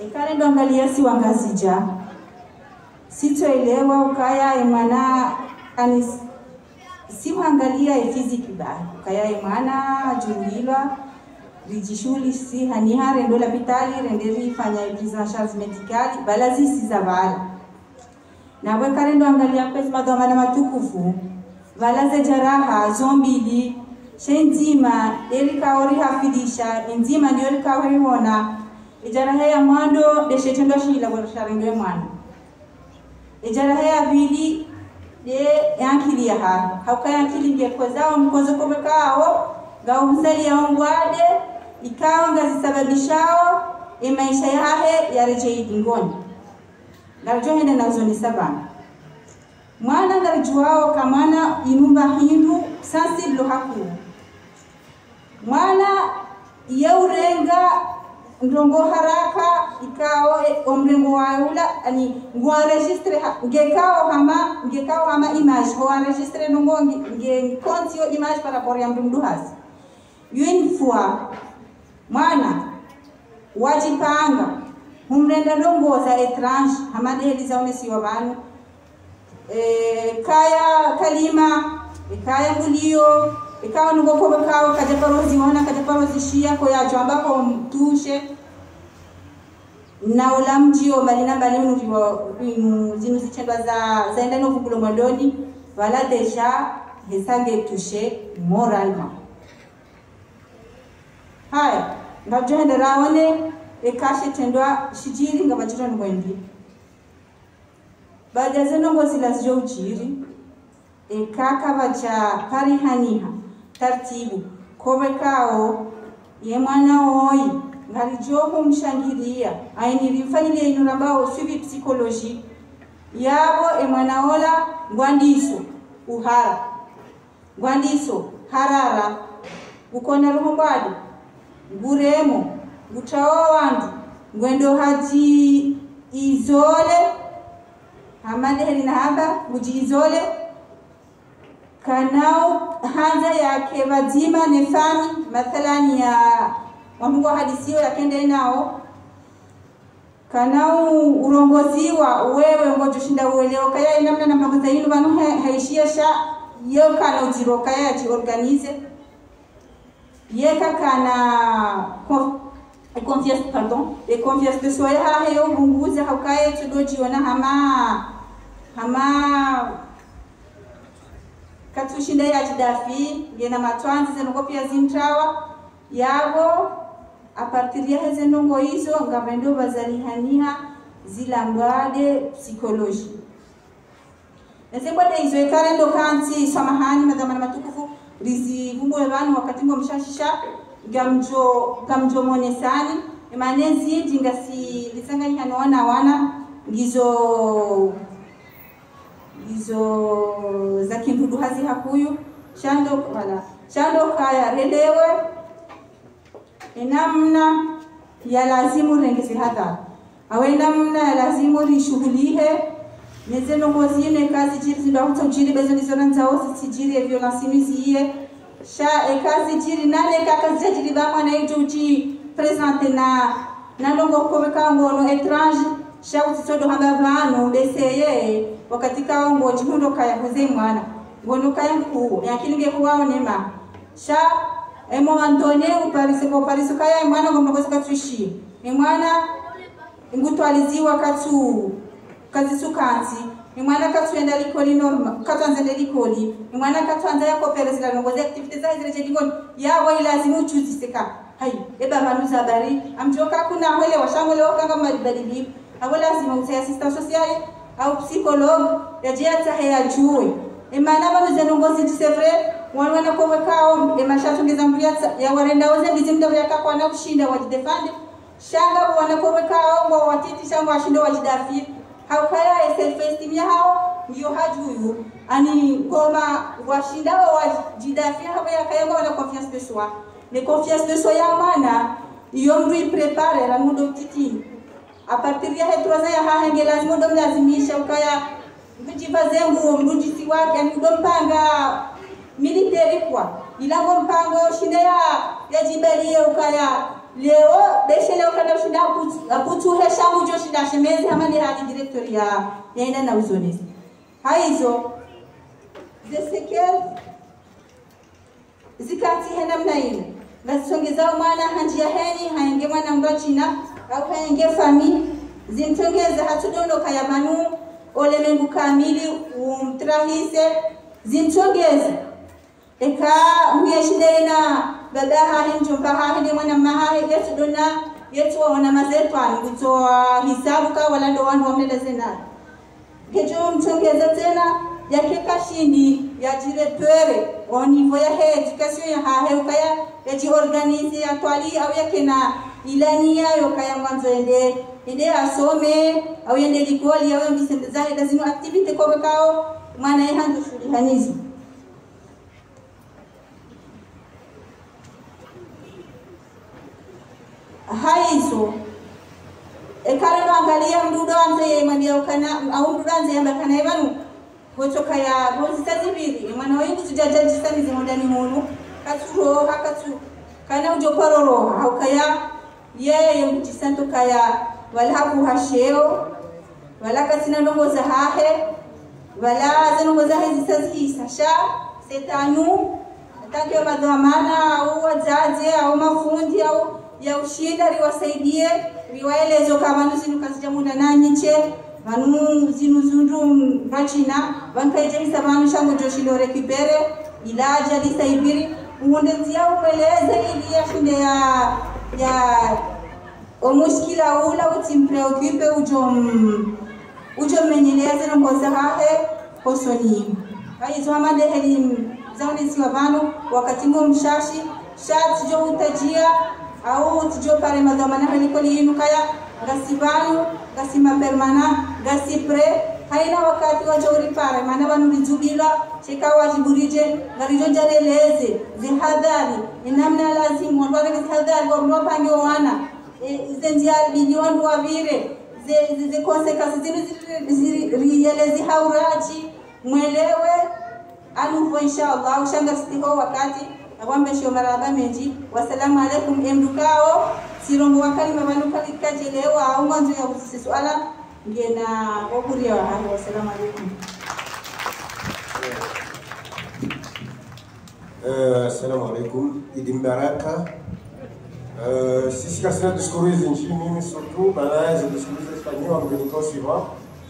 ekale ndo angalia si wangazija sitoelewa ukaya emana anis si angalia fiziki ba ukaya emana jungilwa rijishuli si haniha rendo la vitali renderi fanya prise en charge médicale balazi si zabala na wekale ndo angalia pesa madhamana matukufu valaze jaraha zombili shenzima elikaori hafidisha enzima ndio elikaori hona ejaraha ya mwando deshetendo shila kwa sharenge mwana ejaraha ya vili de yankili ya hauka yankili ngeko zao mkozo komekao gaumzali ya ongwade ikawa ngazisababishao maisha yahe yarejei dingoni ngarjohende nazo ni sabana mwana ngarjuao kamana inumba hindu sensible haku mwana yaurenga ndongo haraka ikao omrengo waula ani ngwa registre ngekao hama image ho registre ndongo nge kontio image para por yamdu hasi une fois mwana wajipanga humrenda ndongo za étrange hamadeli zaone siwa banu kaya kalima kaya mulio ikawa nungoko bakao kajaparozi wana kajaparozi shia kwa yacho ambako mtushe na ulamjio malina balinu zinu zichendwa za enda no vukulo madoni wala deja hesange touché moralement haya ngajende raone ekashe tendwa shijiri ngabachiro ngwendi baada zeno ngozi lazio ujiri ekaka bacha parihaniha tartibu kobekao ye mwana oi ngalijoho mshangilia ainilifanyile inurabao suivi psychologie yabo mwana ola ngwandiso uhara ngwandiso harara ukona ruhombadi nguremo ngutawa wandu ngwendo haji izole hamane herina haba muji izole kanao hanza yake wazima nefami mathalani ya wamungu hadisiyo yakende nao kanao urongoziwa wewe ngojo shinda uelewa kaya inamna na magoza hilo wanu haishia sha yo kana ujiro kaya ji organize yeka kana confiance de soi ha yo bunguza haukaye tudojiona hama katushinda ya jidafi ngena matwanzi zenongo pia zimtrawa yabo a partir ya zenongo hizo ngabendo bazalihania zilambade psychologie Nesebode hizo ekarendo kanti samahani madhamana matukufu rizi vumbo evanu wakati ngo mshashisha gamjo monesani emanezi dingasi lisanganya naona wana gizo za kindudu hazi hakuyu shando kaya relewe enamna ya lazimu rengezi hata awe namna ya lazimu rishuhulihe nezeno ngozine kazi jiri zindahuta ujiri bezo nizona nzao sijiri ya violence miziye sha kazi jiri nane kakazi jiri bama na ito uji presente na longo komeka ngono etrange sha utitodo hamba vano beseye wakati kao ngoji hundo kaya huze mwana ngono kaya mkuu yakini ngeku wao nema sha emo antone upariso kaya mwana ngono katuishi mwana ngutwaliziwa kazi sukanzi mwana katuenda likoli normal katanzende likoli mwana katanza yako perezida ngoze activities za zile jikoni yawo ilazimu uchuziseka hai eba manuza habari amjoka kuna wale washamole wakanga madibadili au lazima uta assistant social au psychologue yajiata haya juu emana banuza ngozi disevre wana kwa kao emashatu ngezambulia ya warenda oze bizimda yakakwa na kushinda wajidefend shanga wana kwa kao watiti shanga washinda wajidafi haukaya self-esteem hao ndio hajuyu ani koma washinda wajidafia hapa yakayanga wana confiance de soi mais confiance de soi ya maana iyo mri prepare la mundo titi a partir ya hetwaza ya hahenge lazima ndo mlazimisha ukaya kujivaze nguo mrujisi wake ani ndo mpanga military kwa ilango mpango shinda ya jibalie ukaya leo beshe leo kana shinda aputu heshamu jo shinda shemezi hamani hadi director ya yaenda na uzonezi haizo zesekel zikati hena mnaile basongeza mwana hanjia heni haenge mwana mdochina au haenge fami zintongeza hatudondo kaya manu ole mengu kamili umtrahise zintongeza eka miyeshidena badaha hinjumba hahidi mwana mahahi yetu dona yetu wana mazetwani kutoa hisabu ka wala ndo wanu wamelezena kejo mtongeza tena yake kashindi ya directeur au niveau ya education ya hahe ukaya ya organize ya twali au yake na ilania yo kaya mwanzo ende asome au yende likoli au mbisende zahe lazima activity kwa kao mwana yangu shuli hanizi haizo ekare angalia mdudo anze yemania ukana au mdudo anze yamba kana yabanu gotoka ya bozi tazibiri mwana wangu tujajaji samizi mondani munu katuro hakatu kana ujo paroro haukaya yeye mtisanto kaya wala haku hasheo wala kasina ndongo za hahe wala zanongo za hizi sazi sasha setanu atakyo madhamana au wazazi au mafundi au ya ushinda riwasaidie riwaelezo kama nusinu kasijamuna nanyiche vanu zinuzundu machina vankaijemisa vanu shango joshilo rekipere ilaja lisaibiri uondezia umeleze ili ya shinde ya omushkila ula utimpreocupe ujo menyeleze nongoza hahe hosoni haizo hamade heli zaunisi wa vanu wakati ngo mshashi shati jo utajia au tijo pare madhamana halikoli yinu kaya gasibanu gasima permana gasipre haina wakati wa jori pare maana wanulizubila shika wajiburije ngarijo jareleze zihadhari namna lazima wale zihadhari wa mpango wana zenjia bilioni wa vire ze consequences zilizorielezi hauraji mwelewe anuvo inshallah ushanga sitiko wakati nakwambia shio maraba meji wasalamu alaikum emdukao sirongo wakali mabanuka likajelewa au mwanzo ya usisuala ngena okuria wa hali wasalamu alaikum. Assalamu alaikum, Idi Mbaraka. Sisi kasina discours nchini mimi surtout baadaye za discours zifanywa mgeni suivant.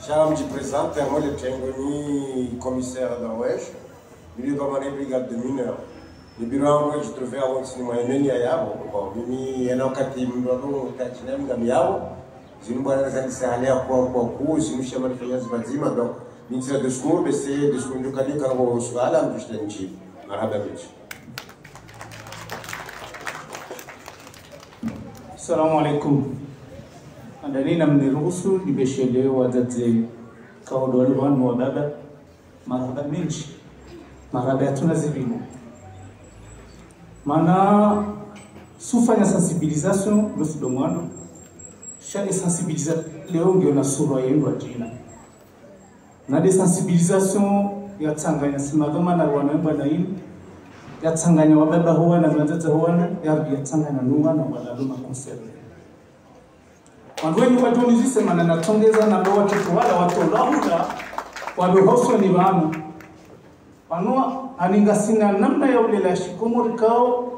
Sham ji présente moi le Tchengoni commissaire d'Anwesh, milieu de brigade de mineurs. Le bureau où je trouvais avant cinéma neni yabo kwa mimi yana wakati mdogo tachinem ngamiao zinubana kanisa halia kwa kuzimisha manifanya zima donc ministre de discours mais c'est discours du kali karbo swala mtushtanchi marhaba bichi. Assalamu alaikum. Andani mniruhusu nimeshelewa date kaodole wanu wa baba marhaba minchi marhaba yatuna zibino mana sufanya sensibilisation no sidomwando sha sensibiliser leo ndio na sura yenu ajina na de sensibilisation ya Tanganya simagama na wanaomba na hili ya Tanganya wababa huwa na matata huwa ya Tanganya nuwa na walaluma concert Wandueni watu nizisema na natongeza na ndo watoto wala watu lahula wadohoso ni wanu wanua aningasina namna ya ulela shikomori kao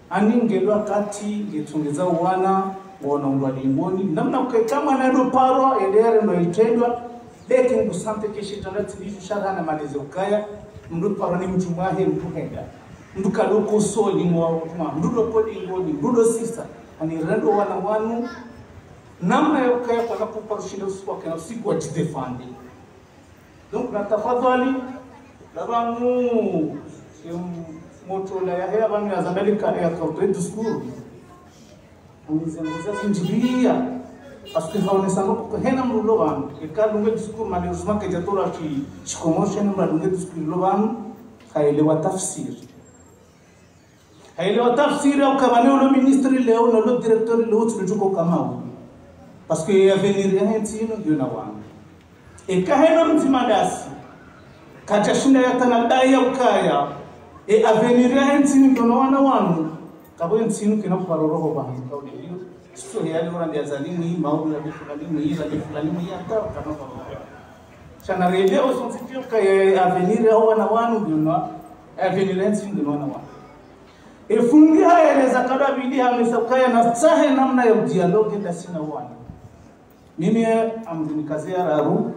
aningelwa kati getungeza wana wana undwalimboni namna ukekama na ndo parwa edere ndo itendwa leki ngusante keshitanati bishu shara na maleze ukaya mdu parwa ni mchumahe mtu henda mdu kaloko soli mwa mdu podi ngoni mdu sister ani rendo wana wanu namna ya ukaya kwa kuparushile usiku kwa usiku wa jidefandi donc natafadhali labangu moto la ya hea bangu ya zambali kare ya kautre discours unizenguza zinjibia parce que haone sango ko hena mrulo bangu ikadunga discours malheureusement que jatora ki chikomosha namba dunga discours lo bangu haelewa tafsiri au kama le ministre leo na le directeur leo tulijuko kama parce que avenir rien tino yona wangu ekahena mtimadasi kacha shinda ya tanadai ya ukaya avenir rien tino yona wangu kabo ntino kina paroroho bangu kauli hiyo sio yale wana ya zalimu maulu ya fulani hii za fulani hii hata kama chana releo sonsipio kaya avenir ya wana wangu yona avenir rien tino yona wangu efungi haya eleza kada bidii amesakaya na sahe namna ya dialogue nda sina wana mimi amdunikazia raru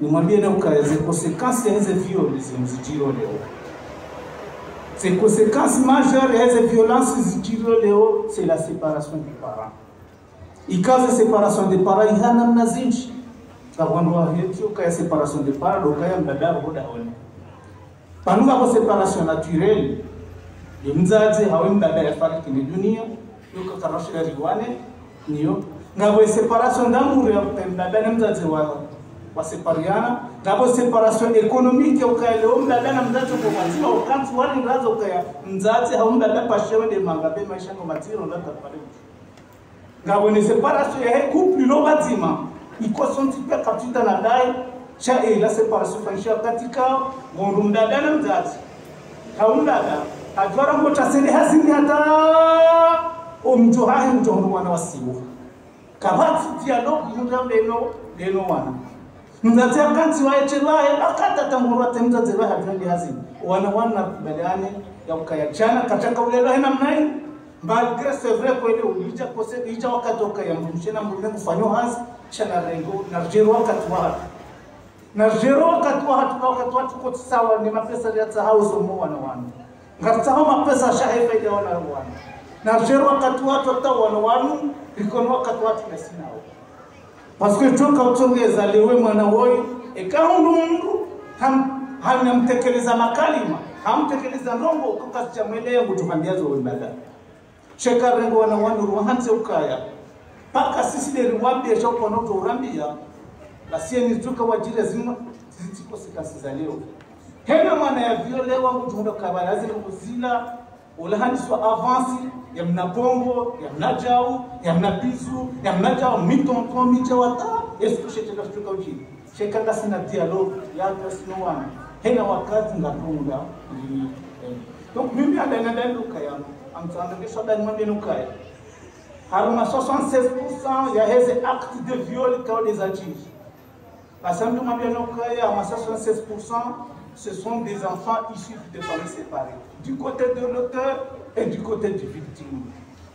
nimwambie na ukaeze conséquences ya hizo violences mzijiro leo ces conséquences majeures ya hizo violences zijiro leo c'est la séparation des parents ikaze séparation des parents ihana mnazinji kabondwa hiyo kaya séparation des parents dokaya mbadala boda one panuka kwa séparation naturelle mzazi hawe mbaba yafariki ni dunia yuko karashira riwane niyo ngabo separation d'amour ya mbaba na mzazi wa separiana ngabo separation économique ya ukaelewa mbaba na mzazi kwa matima ukanzi wali ngazo ukaya mzazi hawe mbaba pashewe de mangabe maisha kwa matiro ndo tapale ngabo ni separation ya couple lo batima iko sontipe katita na dai cha la separation fanisha katika ngondo mbaba na mzazi hawe mbaba adwara mota sene hazini hata omjo hahe mjondo wana wasiwo kabati dialogue leno wana mzazi akanti waechelaye akata tamurwa temzazi wa hajandi hazini wana badane ya ukayachana kataka ulelo hena mnai malgré c'est vrai que ile ulija kose ija wakatoka ya mshena mbune kufanyo hazi chana rengo na jero wakati wa tuko sawa ni mapesa ya tahauzo mo wana ngatsaho mapesa shahefa ya wana na jero wakati watu wana ikono wakati watu nasinao parce que toka utongeza lewe mwana woi ekahundu mundu hamtekeleza makalima hamtekeleza ndongo ukakati chamwelea kutuhambiazo wembada cheka rengo wana ruhanze ukaya paka sisi de riwambia shoko no turambia la sieni tuka wajira zima zitiko sikasi leo hena maana ya violewa mtundo kabalazi kuzila ulahani swa avansi ya mnabongo ya mnajau ya mnabizu ya mnajau mitonto michawata esko shete kastuka ujini shekanga sina dialogue ya kasino wana hena wakati ngatunga donc mimi anaenda nduka yangu amtsangisha ndani mwambie nukaya haruma 76% ya heze acte de viol kao des adultes Assemblée mwambie nukaya ama 76% ce sont des enfants issus de familles séparées du côté de l'auteur et du côté du victime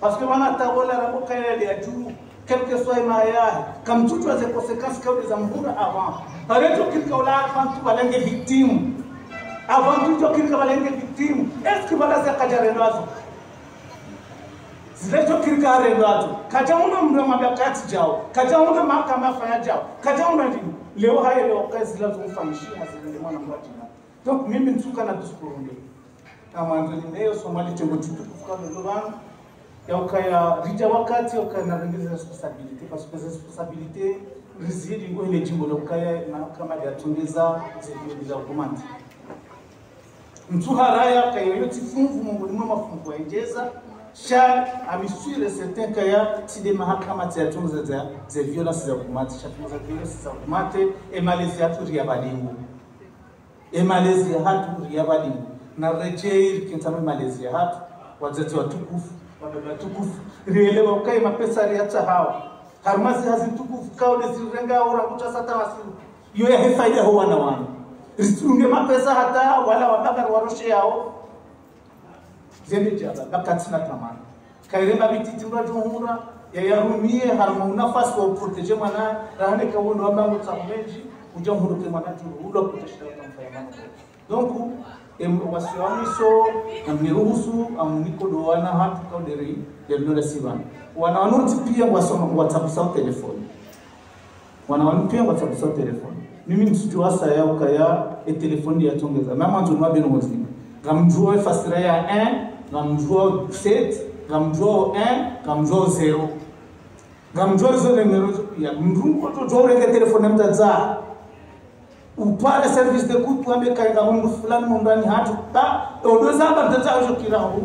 parce que wana tabola raboka ile ya juu quel que soit maya comme toutes les conséquences que les amours avant par exemple qu'il y a avant tout balenge victime avant tout qu'il y a balenge victime est-ce que voilà ça kajare nazo zileto kirikare nazo kajauna mrama bakati jao kajauna mahakama fanya jao kajauna nini leo haya leo kazi lazima ufanyishie hazile mwana mwati donc mimi ntuka na discours kama ndio leo Somalia tembo tutu kufika lobana ya ukaya rija wakati ukaya na rendez responsabilité parce que responsabilité réside ngo ile jimbo la ukaya na kama ya tungeza za ukomandi mtu haraya kaya yote fungu Mungu ni mafungu yaenjeza sha amisure certain kaya si de mahakama ya tungeza za violence za ukomandi chapitre za violence za ukomandi et Malaysia tu ya balingo et Malaysia hatu ya balingo na rejei kintame Malaysia hatu wazazi watukufu wababa tukufu rielewa ukai mapesa riacha hao harmazi hazitukufu kaule zirenga ora kutasata wasiru yo ya hefaida huwa na wana ritunge mapesa hata wala wabaka waroshe yao zende jaba bakatina tamana kairema bititindwa jumhura ya yarumie harma nafasi wa proteger mwana rahane kawono wabangu tsameji ujamhuru kemana juru ulo kutashira tamfayamana donc wasiwamiso amniruhusu amniko doana hatu kauderi yabnola sivana wanawanuti pia WhatsApp sa telefoni wanawanuti pia WhatsApp sa telefoni mimi msituasa ya ukaya telefoni ya tongeza mama tunwa beno mozima gamjua fasira ya 1 gamjua 7 gamjua 1 gamjua 0 gamjua 0 numero pia mrungu to jore ke telefoni mtaza upale service de coup tuambe kainga mungu fulani mundani hatu ba odoza ba mtaza hizo kirahu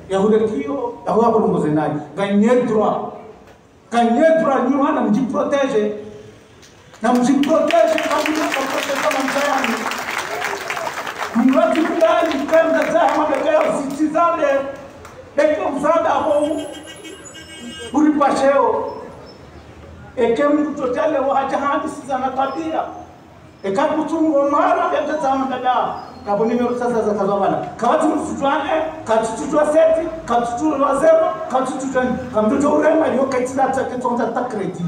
ya hudekio ya hapo ngoze naye gagner droit nyuma na mjiprotege kama mtayani mwati fulani kama mtaza mabekeo sitizale eko msaada hapo ulipasheo ekem totale wa hajahadi sana tabia ekakutungo mara yatazama dada kaboni mero sasa za kazabana kawatu mfutwane katutwa seti katutwa zero katutwa kamtoto urema yo kaitila taketonta ta credit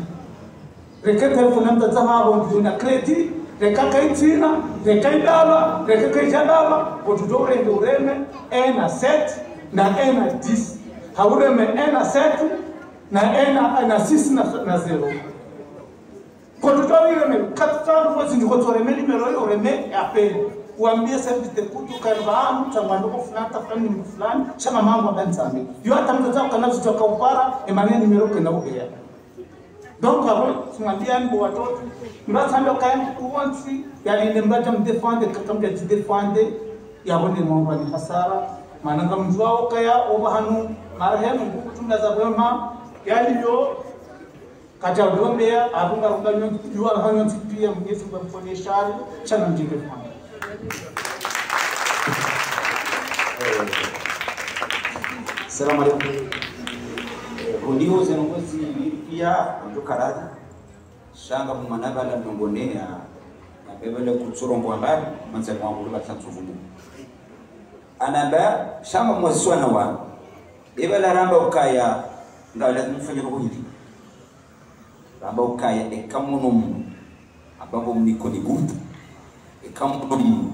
reke telefone mtazama hapo na credit reka kaitina reka idala reka kaijadala botudo urende ureme ena set na ena 10 haureme ena set na ena 6 na 0 kwa tutawire me katutano kwa zinduko toreme nimero yo reme appel uambie service de kutu karba mtamwando fulani tafani ni fulani chama mambo banzame yo hata mtoto kana kutoka upara emania nimero kana ubea donc hapo tunambia ni watoto mbasambe kaen kuonsi yani ni mbaja mdefende katamja defende ya bonde mambo ni hasara maana kama mjwao kaya obahanu marehemu kutumla za wema yani yo kaja udombea abunga runga yuwa hanyo pia mgezi kwa mfonyeshari chana mjinge fanya Assalamu alaikum. Ndio zenongozi pia ndokaradi shanga mumanaba la ndongonea na bebele kutsorombo ambali manza mwangu ba tsanzuvumu anamba shamba mwaswana wa ebala ramba ukaya ngala mfanye ko hindi ramba ukaya ekamunum abango mniko ni gutu ekamunum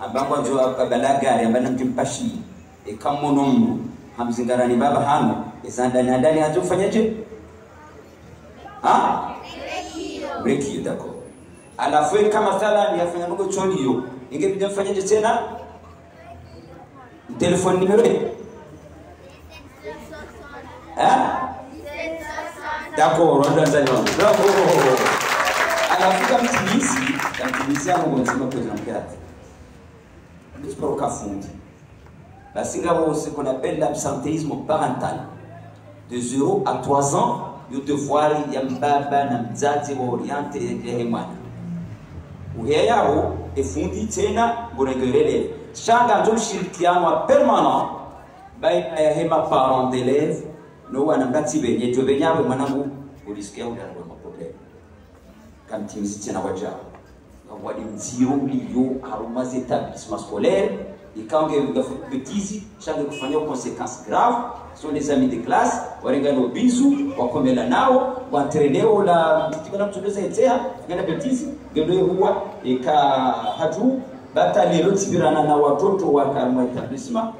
abango jo abalagari abana mtimpashi ekamunum hamzingarani baba hano izandani ndani hazofanyaje break dako alafu kama sala ni afanya ndogo choni hiyo ingebidi mfanyaje tena telefoni numero dako ronda ndani bravo Kafika mtimizi yangu mwanzima kwa mkati. Mtiporo kafundi. Basi ngabo ce qu'on appelle l'absentéisme parental. De 0 à 3 ans, yo devoir ya mbaba na mzazi wa oriente ya mwana. Uheyao efundi tena ngoregerele. Shanga ndio ushirikiano permanent baina ya hema parents d'élèves no wanangati benye to benyawe mwanangu ulisikia unaona problem. Kamtimizi tena wajao. Ngwadi mzio liyo arumaze établissement scolaire et quand il a bêtise, chaque kufanya conséquences graves sur les amis de classe, warenga no bizu, wakomela nao, wantreneo la tikana mtuleza etea, ngana bêtise, ngendo huwa eka hatu bata lelo tibirana na watoto wa karma établissement,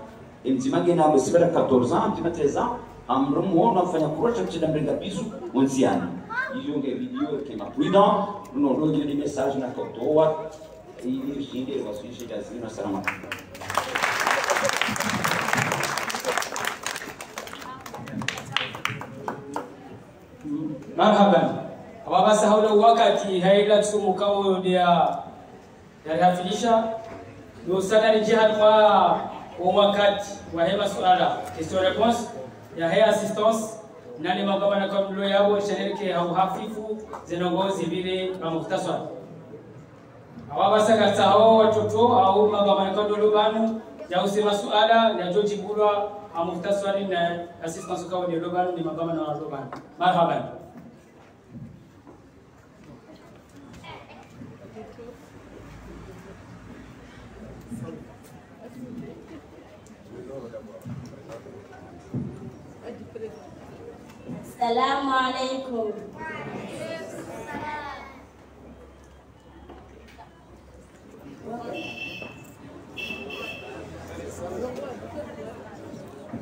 mtimange na msibara 14 ans, mtima 13 ans, amrumu ona fanya kurota mtenda mrenga bizu, onziana. Iyo nge video kema prudent, nous avons des messages na kotoa, et jinde wasije dazina salama. Marhaban. Basi haula wakati haila tumu kao dia hafilisha ndio sana ni jihad wa wakati wa hema suala question réponse ya haya assistance nani magabana kwa mlo yabo shereke au hafifu zinongozi vile kwa muhtasar. Basi kata hao watoto au magabana kwa dolobanu ya usema suala ya joji bulwa au muhtasari na assistance kwa dolobanu ni magabana na dolobanu. Marhaban. Assalamu alaikum.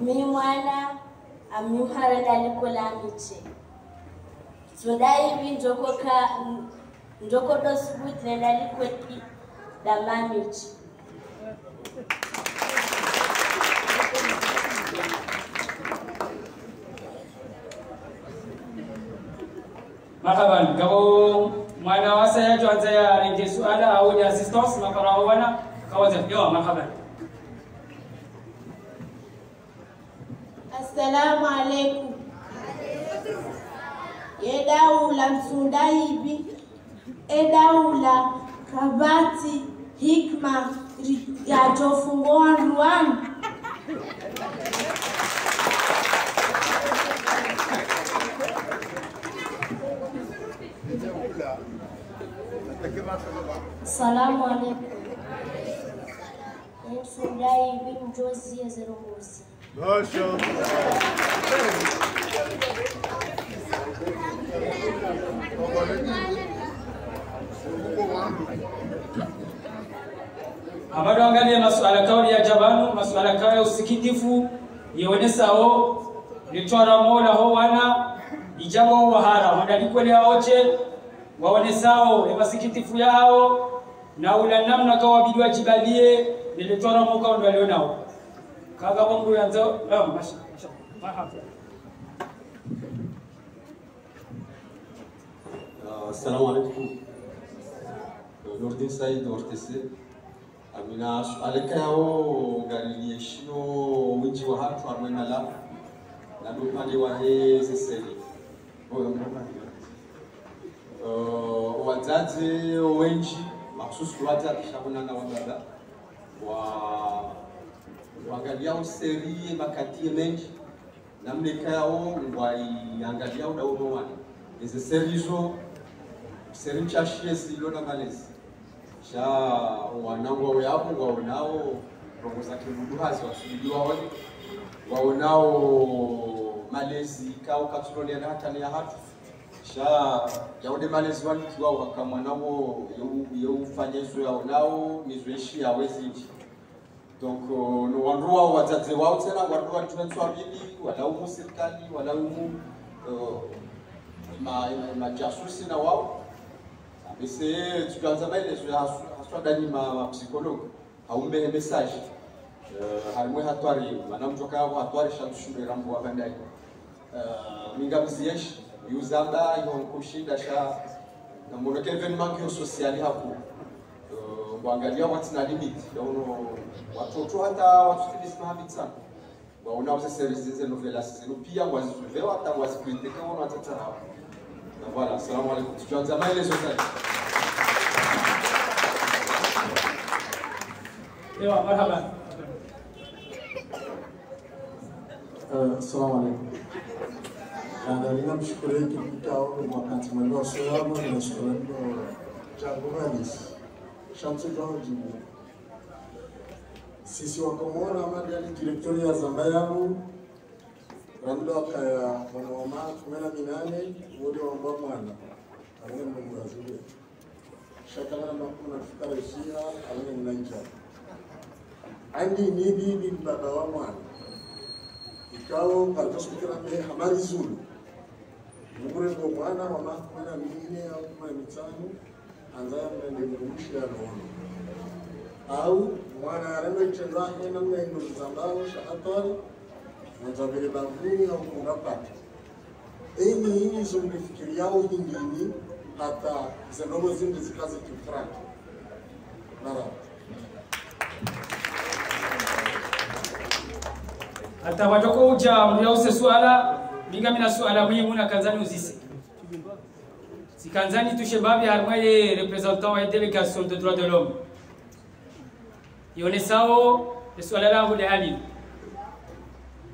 Mi mwana amihara dalikola miche. Sodai hivi njoko dosibut na dalikoti da mamiche. Marhaban, kabo mwana wasa ya tuanza ya renge suala au ya assistance makarao wana kawaza yo marhaban. Assalamu alaikum. Edaula msundaibi edaula kabati hikma ya tofungwa ruani. Assalamu alaikum. Msundaibi mjozi ya zerongozi. Amado angalia masuala kauli ya jabanu, masuala kauli ya usikitifu, yionesao lichora mola ho wana ijabo wahara wandalikwele aoche waonesao emasikitifu yao na ula namna kwa bidwa jibalie nilichora moka ndo alionao kaga bongo yanzo masha marhaba. Assalamu alaikum. Nurdin Said ORTC. Amina alekao galili shino winji wa hatu arwena la na dupande wa hezi seli. Wazazi wengi maksusu kwa wazazi shabuna na wababa waangalia useri makatie mengi na mlekao waiangalia udauno wana hizi seri zo seri chashie silona malezi sha wanangu yapo waonao roho za kimundu hazi wasubiliwa wale waonao malezi kao katuloni na hata ni hatu sha yaude malezi wale kiwao wakamwanao yeufanyezwe yaonao mizoeshi hawezi nchi. Donc no wanrua wazazi wao tena wanrua tunatswabili wala umu serikali wala umu majasusi na wao. Bisi tukianza maile haswa ndani ma psychologue haumbe message harimwe hatwari mana mtoka yao hatwari shamshure rambo abandai mingamziesh yuzamba yonkushinda sha na mbona evenement yo social hapo kuangalia what's na limit ya uno watoto hata watu tilisi habit sana waona wase services za novelas zenu pia wazizulewa hata wazikuiteka wana watatara hapo na voilà assalamu alaykum tukianza maelezo sasa ewa marhaba assalamu alaykum Nina mshukuru yetu kitao kwa kantimani wa soyamo na mshukuru changumanis shamsu George sisi wakomora madali direktori ya zamba yangu ramdo kaya mwanawama 18 wodi wa mwana alenge mungu azuri shakala na kuna fikara ishia alenge mnanja andi ni baba wa mwana ikao kalitoshikira me habari zulu mugure ngo mwana wa mwana mingine au kama mitano anzaya mende mrushi ya roho au mwana arendo icheza hena na ndo zambao shahatari mtabele banguni au kungapata eni hizo mlifikiri yao hingini hata zenobo zindi zikaze kifrani nara hata watoko uja mliause swala minga mina swala muhimu na kanzani uzise si kanzani touche babi harmoye représentant et délégation de droits de l'homme yone sao le swala langu le hali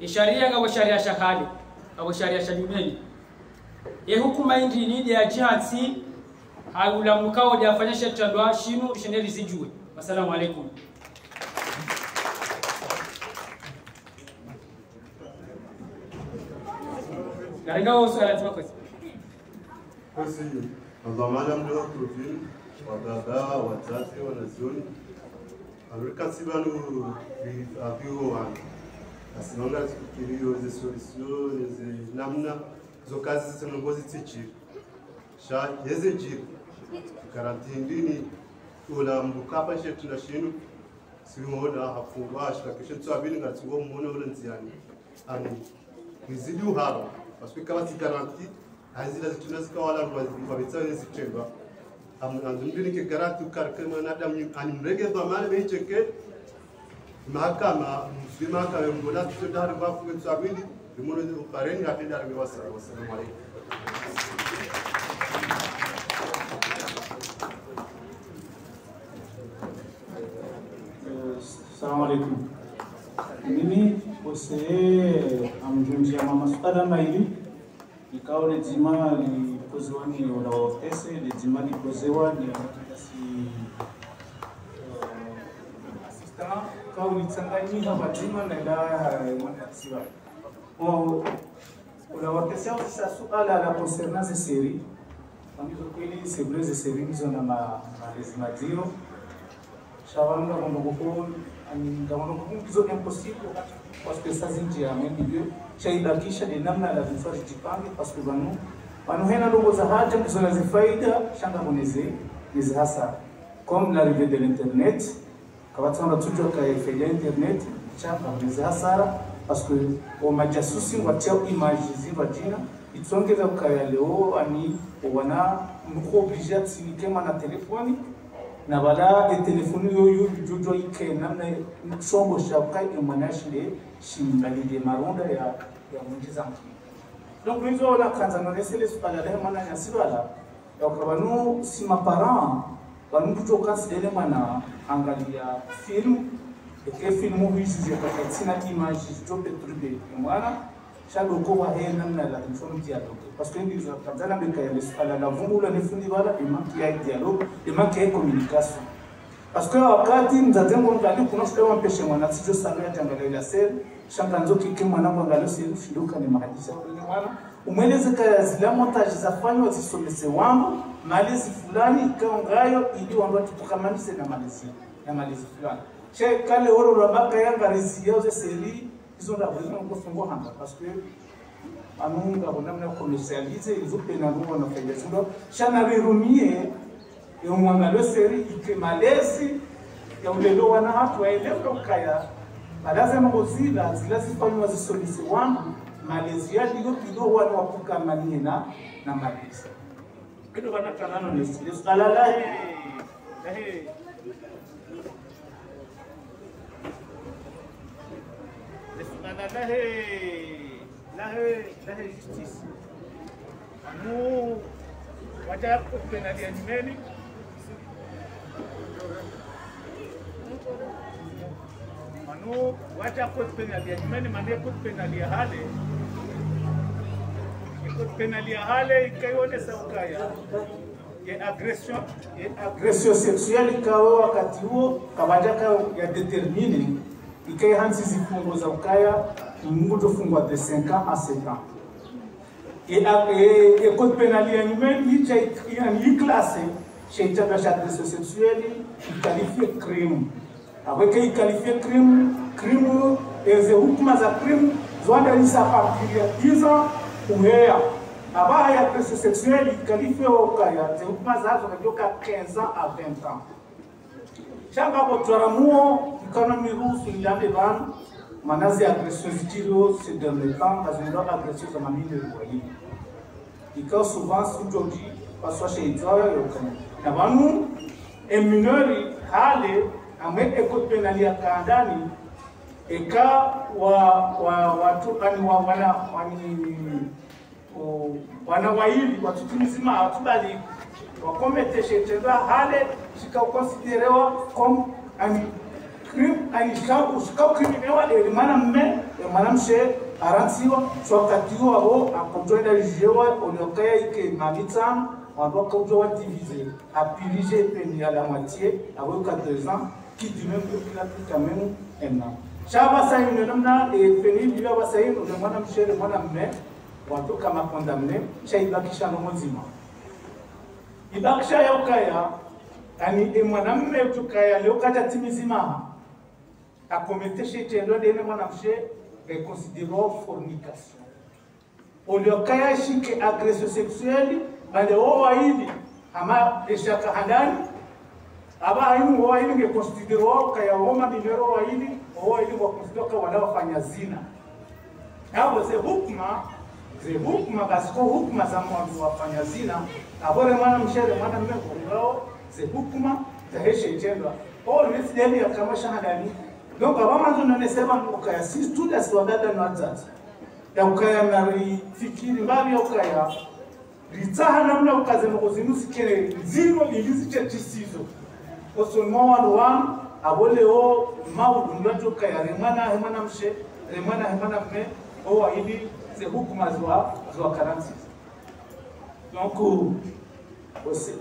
sharia ga sharia shahali au sharia shadumeni hukuma indi ni ya jihati haula mukao ya fanya shetandwa shinu sheneli zijue assalamu alaykum Karengao swala tumakosi. Kosi ndamana mdo profil wadada wachache wanazioni. Alika sibanu abiyo wan. Asinonga tukirio ze solution ze namna zo kazi zinongozi tichi. Sha yeze jiri. Karantindini ula mbukapa shetu na shinu. Simuona hafungwa shakisha tsabili ngatugo muone ule nziani. Ani kizidi uhaba. Parce que quand tu garantis, azila zitunazi wala wabitsa zitendwa amnandini ke garanti karkema na adam animrege dhamana mecheke mahakama msima kama mbola tutadari kwa kutsabili bimono ukareni atenda ngewasa wasalamu alaykum Assalamu alaykum mimi posee amjunjia mama sukada maili ikao le jima li pozewa ni la ortese le jima li pozewa ni si assistant kao ni tsanganyika majima na la mwanasiwa la ortese sa suala la concernant ces séries amizo kweli c'est vrai ces séries hizo na mazimadio shawanga ngombo Ngamano hizo impossible parce que ça zinji ya mwenyewe chaibakisha ni namna la vifaa jipange parce que banu hena ndogo za haja ndizo na zifaida shanga boneze ni hasa comme l'arrivée de l'internet kabata ndo tujua ka faida internet changa boneze hasara parce que au majasusi ngwatia image ziva jina itsongeza kaya leo ani wana mko obligé tsikema na telefoni na bala e telefoni yoyo jojo ike namna chombo cha kai emanashile shimbalide maronda ya munjiza mki donc hizo la kanza no lesele spala le mana ya sibala ya kabanu si maparent banu kuto kasidele mana angalia film et que film hizi zikata tina image to petrube mwana shado ko wa he namna la telefoni dialogue parce que ndizo kanzana beka ya spala la vungula ne fundi bala imaki ya dialogue imaki ya communication parce que wakati mzazengo ngali kuna sio mpeshe mwana sijo sana ya tangalia la sel shanganzo kike mwana ngalo sel filuka ni mahadisa kwa mwana umweleze kaya zile montage zafanywa zisomese wangu malezi fulani ikaongayo ili wamba tutukamanise na malezi fulani che kale oro rabaka yanga resi yoze seli hizo ndabona kufungwa hanga parce que anunga bonamna commercialiser izo pena ngo na faida sio shana birumie yo mwangalo seri ike malezi ya ulelo wana hatu waelewa kaya balaza ngozila zilazifanywa zisolisi wangu malezi ya digo kido wana wapuka manina na malezi kitu kana kanano ni sala lahi lahi justice anu wacha kupenalia nyumeni manu wacha kupenalia nyumeni mane kupenalia hale kupenalia hale ikaione saukaya agression sexuelle ikawa wakati huo kabajaka ya determine ikai hansi zifungo za ukaya mungu fungwa de 5 ans à 7 ans et code pénal ya nyumeni hicha yani classe chez tabasha agression sexuelle qualifié crime avec il qualifié crime et ze hukuma za crime zwanda lisa partir ya 10 ans uhea aba ya agression sexuelle qualifié okaya ze hukuma za kutoka 15 ans à 20 ans changa botwaramuo economy rules ndande bana manazi agression zitiro c'est dans le temps parce que l'autre agression ça m'a mis le loyer et quand souvent aujourd'hui parce que chez toi na banu et minori hale ame écoute pénal ya kandani eka watu ani wana waili watu mzima hatubali wakomete shetenda hale shika considérewa comme un crime un criminel et mana mshe arantiwa swakatiwa abo akonjoenda lijewa olokaya ike mamitan on doit toujours diviser à piriger peine à la moitié avec 2 ans qui dit même que la plus quand même un an chaba sa une namna et peine bila basa hiyo ndio mwana mshere mwana mme watu kama condamné shaibakisha no mzima ibakisha yokaya ani mwanamume tukaya leo kata timizima akometeshe tendo dene mwanamshe est considéré fornication olokaya shike agression sexuelle bale owa hili ama eshaka handani aba hayu owa hili nge considéré kaya homa dinero owa hili wa considéré wala wafanya zina hapo ze hukuma basiko hukuma za mwanzo wafanya zina abore mwana mshere mwana mmeko ze hukuma taheshe tendwa all this daily kama shahadani donc baba manzo nanesema ukaya sisi tu da siwadada na wazazi ya ukaya na fikiri mbali ya ukaya ritaha namna ukaze muzimusikere zero ilizi chetisizo osonmo wan abole o maudu ndacho kaya remana mshe remana mme o ili ze hukuma zwa karansi donc aussi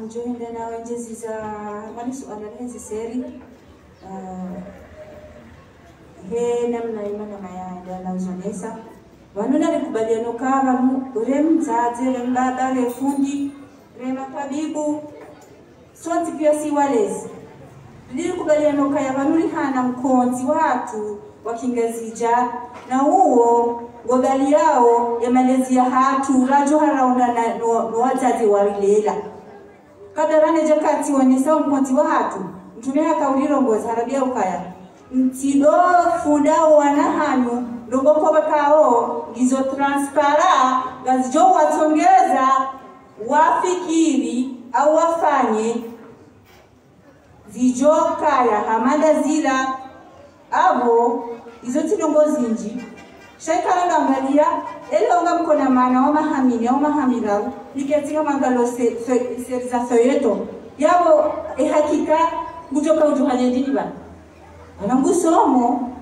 joinda na wajezi za wani suala hizi seri he namna imana mayanda na uzonesa wanuna rekubaliano kama remzazi rembaba refundi rematabibu sonti pia si walezi likubaliano kaya wanuli hana mkonzi watu wakingazija na huo gogali yao ya malezi ya hatu rajo haraunda na wazazi warilela kadarane jakati wanisa mkonzi wa hatu mtumia kauliro ngozi harabia ukaya mtido fundao wanahanu ndogo kwa kao gizo transpara gazijo watongeza wafikiri au wafanye zijo kaya hamada zila abo izo tinongozi nji shaikara ngambalia elonga mkona mana wa mahamini au mahamirau niketinga mangalo seriza soyeto yabo hakika kutoka ujuhanye ndini ba anangusomo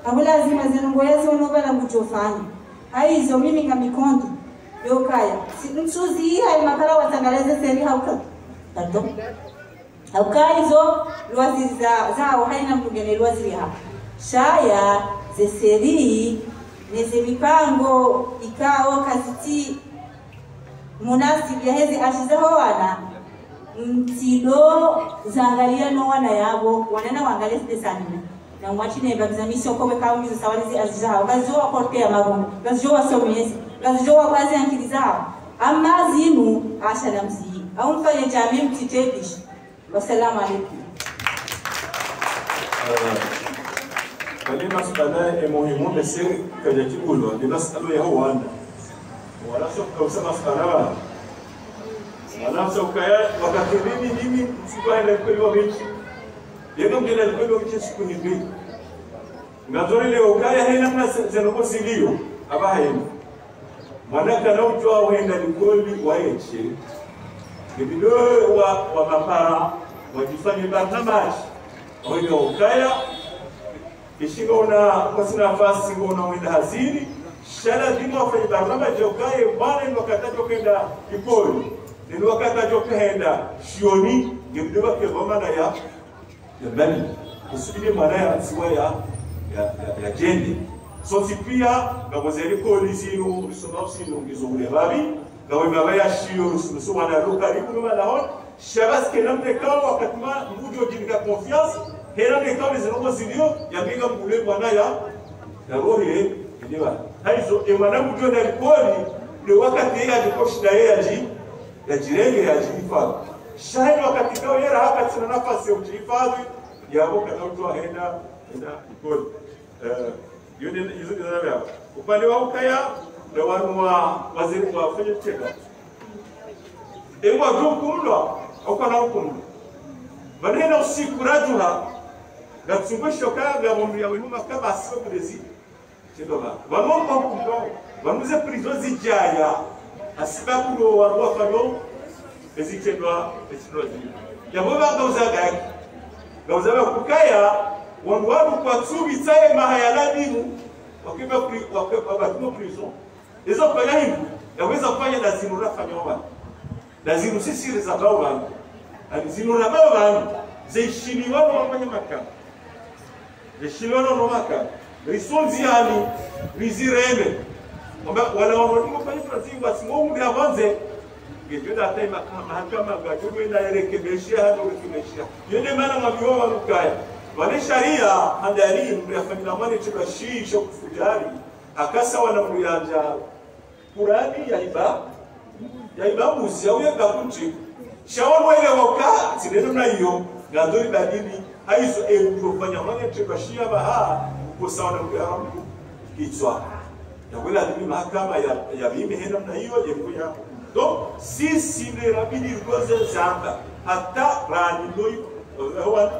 abo lazima zinongo yazo nobala mujofanya haizo mimi ngamikondo yokaya nsuzi hai makala watangaleze seri hauka tato haukaizo lwazi zao haina mkugene lwazi hapa shaya zeseri neze mipango ikao kaziti munasibi ya hezi ashizeho wana mtido zaangalia no wana yabo wanana waangalia side sanime na mwachine bagzamisho kwa kaunti za sawalizi azizao gaziwa korte ya marumu gaziwa somesi gaziwa kwazi ankili zao ama zinu ashala msi au mfanye jamii mtitedish wassalamu alaikum kali masala e muhimu bese kaja kibulo ni masala ya Rwanda wala sio kusema sana alafu ukaya wakati mimi sikuenda kwa bichi yeye mjana alikuwa bichi siku nyingi ngazori leo ukaya haina na zenogo silio aba haina manaka na ujua wenda likoli waeche bibido wa mapara wajifanye barnamaji wao ukaya kishinga una kwa sina nafasi ngona wenda hazini shala dimo afanye barnamaji ukaya bwana ndo katajo kwenda likoli ni wakati ajokaenda shioni ngibido wake goma na ya bani kusubiri maana ya siwa ya jende so pia ngabozeli polisi no sonosi no ngizule babi ngawe mabaya shio so wana ruka ribu na hon shabas kelamte kawa wakati ma ngujo jinga confiance hera ne kawa zinogo zilio ya minga mbule bwana ya rohe ndiba haizo emana ngujo na ripoli ni wakati yeye alikoshida yeye ya jirenge ya jihifadhi shahidi wakati kao yera hapa tuna nafasi ya kujihifadhi yabo kana mtu aenda ikoli yule hizo ndio hapo upande wa ukaya na wanwa waziri wa fanya tega ewa jukumlo au kana hukumu banena usiku rajuha gatsumbisho kaga mundu ya wenuma kama asiwe kurezi tendo ba wamomba hukumu bamuze prison zijaya asibabu ndo warwa fanyo ezitendwa yabo bagauzaga gauzaga kukaya wandu kwa tsubi tsaye mahayala dinu wakiba prison hizo kwa hivi yaweza kufanya lazima unafanya wapi lazima sisi za bawa alizino na bawa zeishiliwa na wafanya maka zeishiliwa na maka risonzi yani rizireme wala wamodimo kwa hiyo tunazingwa simu ya kwanza ngejenda hata mahakama gajogo inarekebishia hadi rekebishia yende maana mabio wa mkaya wale sharia handari mrefanya mane tubashisha kufujari akasa wana muyanja Qurani ya iba musi au ya gakunchi shawo wale waka tineno na hiyo ngandori badini haizo kufanya mane tubashia baha kusawa na mkaya kichwa ya wala dini mahakama ya mimi hena na hiyo ya donc si ne rabidi goze zamba hata rani doi hawa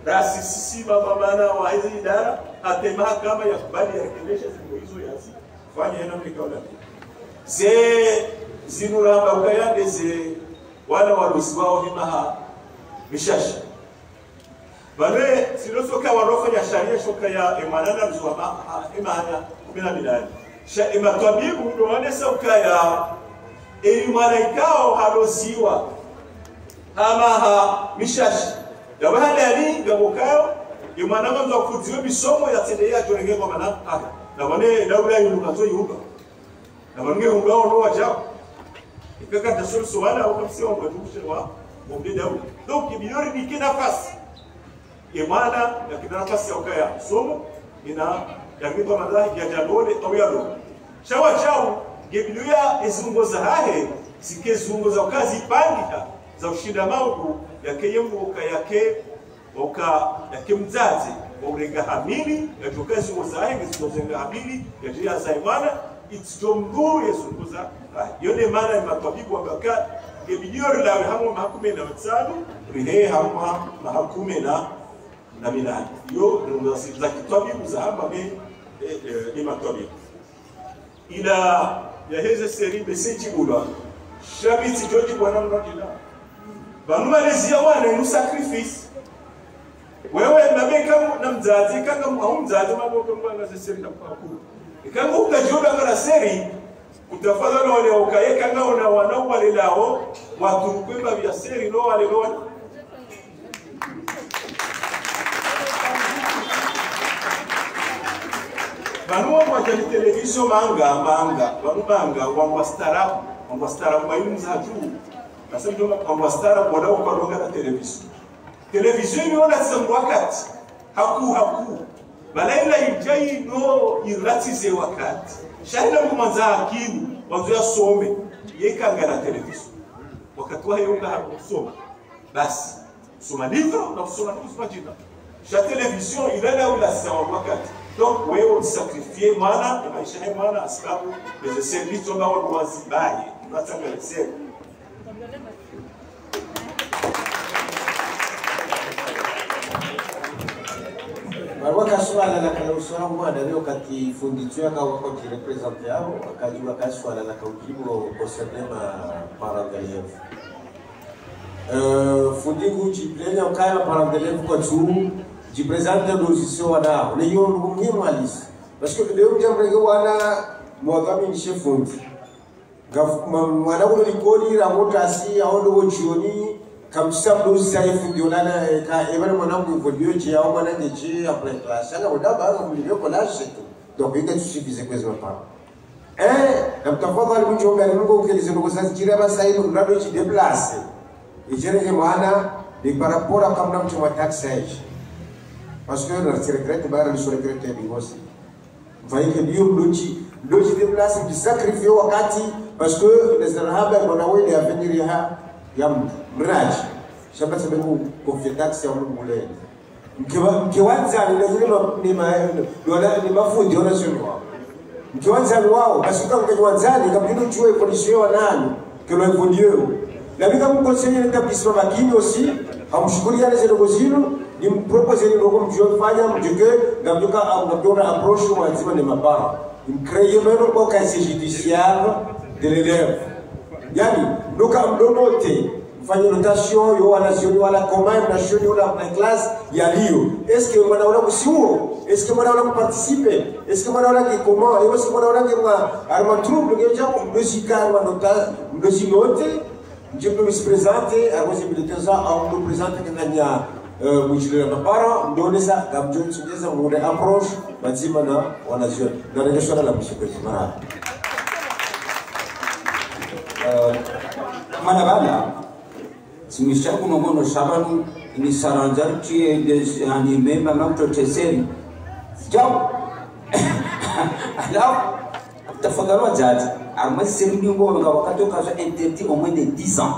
rasisi baba bana wa hizi idara hata mahakama ya kubali ya rekebisha hizo yasi fanya hena mikaola zinuramba ukayande wana warusi wao himaha mishashi bale silosoka wanofanya sharia shoka ya emanana mzwa imana 12 sha imatabibu ndo wanesa ukaya eli malaikao halosiwa hamaha mishashi yabahali ali gabokayo imana mwanzo kuziwe bisomo ya tendea jorenge kwa mana aka na bane daula yunga to yuga na bange ungao no wajao ikaka tasuru suwala au kamsiwa kwa tumshwa bombe daula donc ibiyori bikina nafasi imana ya kina nafasi ya ukaya somo ina yakitwa madhahi ya jadole au yalo shawa chao gebiluya ezungoza hahe zikezungoza ukazi pandika za ushinda maudu yakeyembuka yake mzazi urenga hamili yatokazi uzahe ngizozenga hamili yajia zaimana itsomduru yezungoza yone maana matabibu ambaka gebiluya lawe hamu mahakume na mtsanu rihe hamu mahakume na minani yo ndo za kitabibu za hamba ni matabibu ila ya heze seri beseji ula shabiti joji bwana mrajila banuma lezia wana inu sacrifice wewe nabeka na mzazi kanga au mzazi maboko mwana za seri na pakuru ikanga ukajoba ngala seri utafadhali wale ukaye kanga ona wana wale lao watu kwemba vya seri no wale lo Banua kwa television manga wangwastara mayumu za juu nasema ndio wangwastara boda kwa longa na television iona tsambu wakati haku balaila ijai no iratize wakati shahida mwanza akili wanzo ya some yekanga na television wakati wa yonga hakusoma basi soma livre na kusoma jina sha television ilala ula sawa wakati Donc wewe usakrifie mwana na maisha ya mwana sababu les services ambao wazibaye watangalise. Barua kaswala na kana usora mwana leo kati funditwa kwa wakati represent yao akajua kaswala na kaujibu concernant parents d'élèves. Fundingu jiplenya ukaya parents d'élèves kwa tu jipresente l'opposition wana le yo muhimu alisi parce que leo jambo wana mwagami ni chefundi mwana ko likoli ra motasi aondo wojioni kamsa blues sai fundiona ka ebana mwana mu volio je au mwana ngeje après classe anga odaba mu livre collage c'est tout donc il est suffisant que ça pas comme tafadhali ali mjomba ni ngo ukelize ngo sasa kira basa ile ndio chi déplacer et je ne mwana ni par rapport à comme mtu wa taxage parce que la retraite bara ni retraite bingosi vaike ndio mdochi déplacer qui sacrifier wakati parce que les arabes wanawe ya venir ya mraji shamba sababu confiance ya mule mkiwanza ni mafundi wanasema mkiwanza wao basi kama mkiwanzani kama ndio chue polisi wa nani kama hivyo na bila mkonsenya l'établissement makini aussi hamshukuria les négociations ni proposer ni rogo mjio fanya mjike ngamdoka approche mwanzima ni mapara mcreye meno kwa kazi judiciaire de l'élève yani ndoka mdonote fanya notation yo wanasioni wala commande nationi wala en classe yalio est-ce que mwana wala kusiwo est-ce que mwana wala participer est-ce que mwana wala ki comment et aussi mwana wala ki mwa arma trouble que já musical wa nota note je peux me présenter à vos habilités ça on nous présente que nanya mujilira na para ndonesa gamjo tsungeza mude approche bazima na wanajua na rejesho la mshikiri mara mana bana simisha kuno ngono shabanu ni saranjar chi yani memba mamto teseri jao alors tafadhali jaji armasi sembi ngo wakati okaza interdit au moins de 10 ans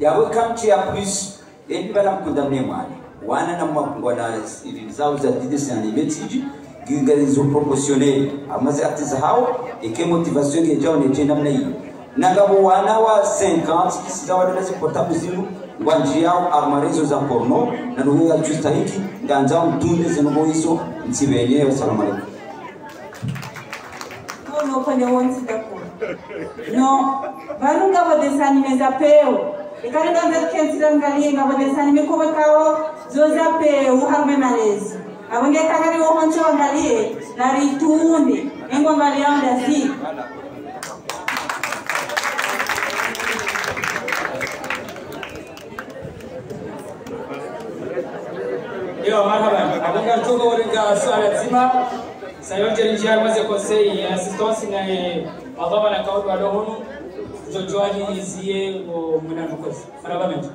yabo quand tu as plus et puis bala condamné mwana wana na mwangwana zao za didesi na libetiji gingalizo proportionnel armasi atiza hao et que motivation que jao ne tena mna hiyo nagabo wana wa 50 kisa wadana se portable zimu wanji yao armarezo za porno na ndio ya justa hiki nganja mtunde zenobo hizo mtibenye wa salamu alaykum no kwenye wonsi dako no barunga bodesani mezapeo ikaranga nzakensira ngalie ngabodesani mikoba kawo zozapeo uhambe malezi abonge kagari wo honcho ngalie na ritunde engo ngalie anda si Yo marhaba abanga tuko oringa swala zima sayote njia mwaze conseil assistance na baba na kaudi wa dohonu jojoani izie o mwana mkosi marhaba mtu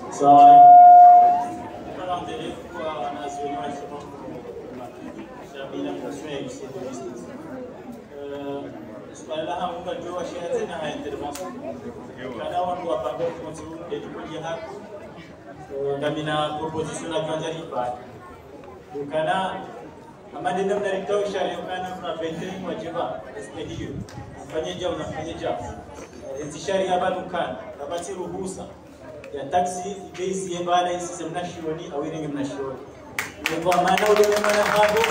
sawa kama ndele kwa national shabila mswe Swala hamuka jua shahada na haya intervention. Kana watu wapanga continue de tukoje hapo. Ngamina proposition na kwanza lipa. Kana amade namna rikao sharia kana tunapendeni wajiba. Ndio. Fanye jambo na fanye jambo. Hizi sharia bado kana. Nabati ruhusa ya taxi base yembana hizi semna shioni au iringi mnashioni. Ni kwa maana ule maana hapo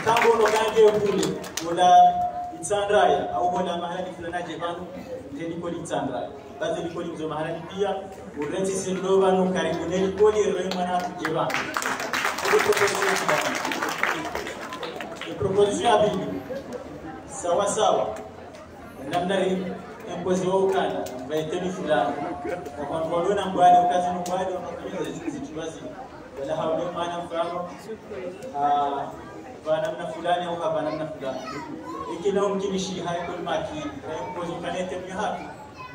kama unakange kule wala Itsandraya au mwana mahali fulani jebanu ndiko litsandraya baadhi liko lizo mahali pia urenti sindova no karibu ndiko li mwana jebanu proposition ya bibi sawa sawa namna hii impozi wao kana vaiteni fulani kwa mkono na mbali ukazi mbali unafanya zituwazi wala haule maana mfano namna fulani au hapa namna fulani ikina mkinishi haiko maki haiko kanete mihaki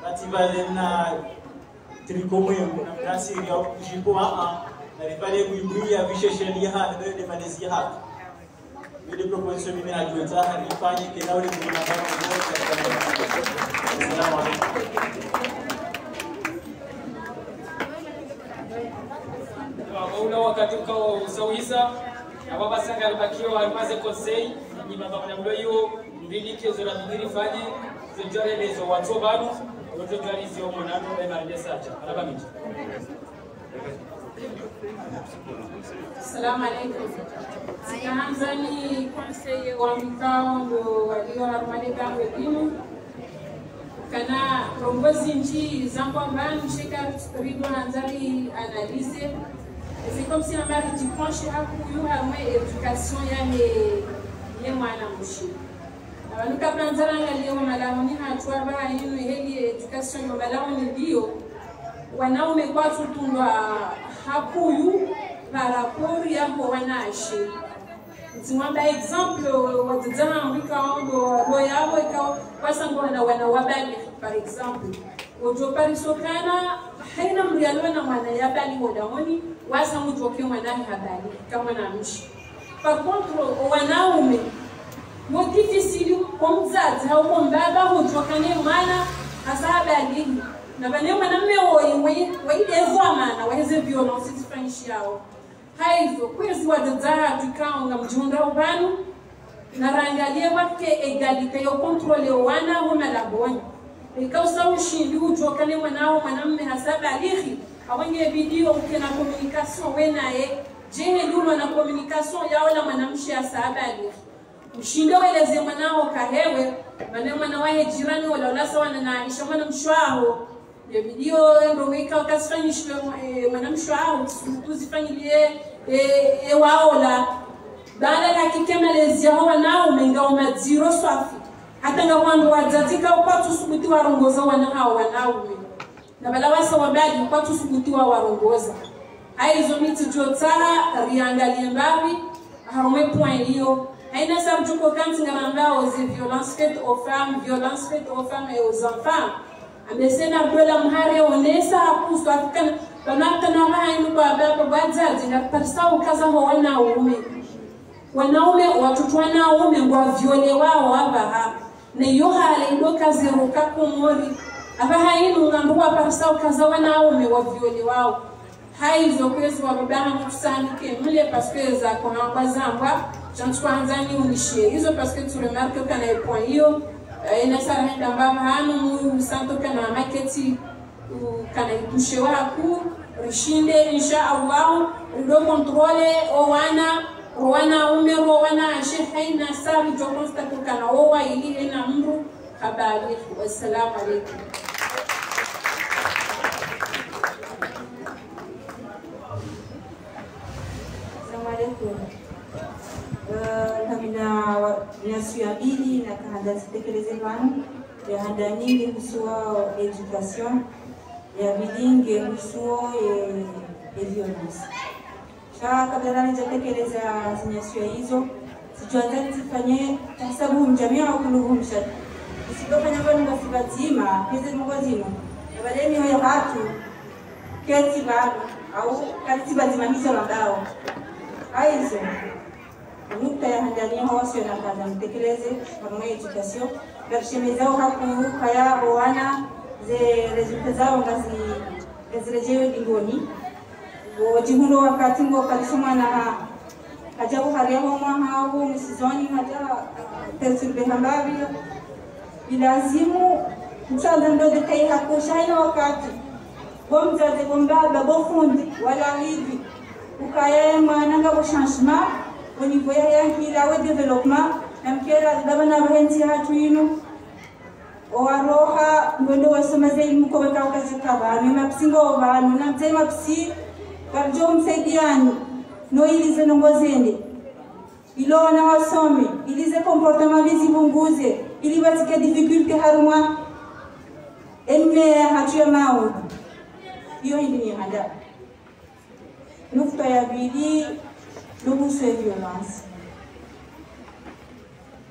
bati bale na trikomo na mrasi au jipo na ripale kuibuia vishesheni ha ndio malezi hapa ile proposition mimi najuta nifanye kila ule kuna baba Assalamu alaykum wakati ukausawiza ababa sanga alibakio alimaze conseil ni baba mnamdo hiyo mbilike zo la bidiri fanye zojare lezo watu bado wote twalizi au mwanano emarde sacha alaba miti. Assalamu alaikum. Sinaanza ni conseil wa mkao ndo walio harmalika wengine kana rongozi nchi zangu ambaye mshika rido nanzari analyse. C'est comme si on m'a dit pencher à couillou à moi éducation ya ne mwana mushi. Abantu kaplanzara ngalio malamu ni hatwa ba yinu heli education yo malamu ni dio. Wanaume kwa tutundwa hakuyu parapori ya kwa wanashi. Ntimwamba example wadizana mwika ondo loyabo ikaw wasango na wanawabali par exemple. Ojo parisokana haina mrialo na mwana yabali wadaoni wasa mtu wakiwa mwanahi habali kama na mshi. Par contre wanaume mo difficile kwa mzazi au kwa mbaba hutokane mwana hasa habali na bane mwanamume waidevwa mana waheze violence zifanyisha yao. Haizo kwezi wadazara tukaonga mjunda ubanu na rangalie wake egalite yo kontrole wana huma laboni. Ikausa ushindi utokane mwanao mwanamume hasa balighi awenge video ukena communication wenaye jehe lulo na communication yao la mwanamshi hasa balighi. Mshindo weleze mwanao kahewe bane mwanawe jirani wala lasa wana na Aisha mwanamshwao ya video ndo weka wakasifanyishwe mwanamshwao tuzifanyilie waola baada ya kikemelezi yao wanao menga umadziro swafi hata nga wandu wadzazika upatu subuti warongoza wana hao wanaume na balawasa wabadi upatu subuti wa warongoza haizo miti jotara riangalie mbavi harume point hiyo haina sarjuko kanti ngaramba aux violences faites aux femmes et aux enfants amesena dola mhare onesa hakuso afikana banatana hainu baba bazazi na parsa ukaza ho wanaume watoto wanaume ngwa viole wao abaha ne yohale ndoka zeruka kumori abaha inu ngambwa parsa ukaza wanaume wa viole wao haizo kwezi wa baba mkusanike mule parce que za kwa zamba chantu kwanzani unishie hizo parce que tu remarques kana point hiyo ina sarenda mbaba hanu mu santo kana maketi kana itushe waku rishinde insha Allah ndo controle wana umero wana shehaina sabi jo constatu kana owa ili ina mru habari. Wassalamu alaikum. Assalamu alaikum. Kamina nyasu ya bili na kahanda sitekeleze wanu ya handa nyingi kusuwa education ya bilinge kusuwa violence. Kabla nijatekeleza zinyasio hizo sijuanza zifanye tasabu mjamii wa kuluhumsha usikofanya bani ngasibatima pese mungozima na badeni hoyo hatu kesi bado au kati bazimamisha mabao aizo nukta ya handani hawasio na kaza mtekeleze kama education bershemezao haku kaya wana ze resulta zao ngazi rejewe dingoni wajihundo wakati ngo kalisoma na ajabu hariaho mwahawo msizoni hata perturbe hambabi bilazimu mchanda ndo dekai hako shaina wakati bomzaze bombaba bofundi wala hivi ukaya mananga bo changement au niveau ya kila we development na mkera dabana bahenti hatu ino owaroha ngondo wasoma zaidi mko weka kazi kaba ni mapsingo banu na mtema psi barjo msaidiani no ilize nongozende ilona wasome ilize comportement bizibunguze ili batike difficulty haruma emme hatu ya maud hiyo ni handa nukta ya bili nubusu ya violence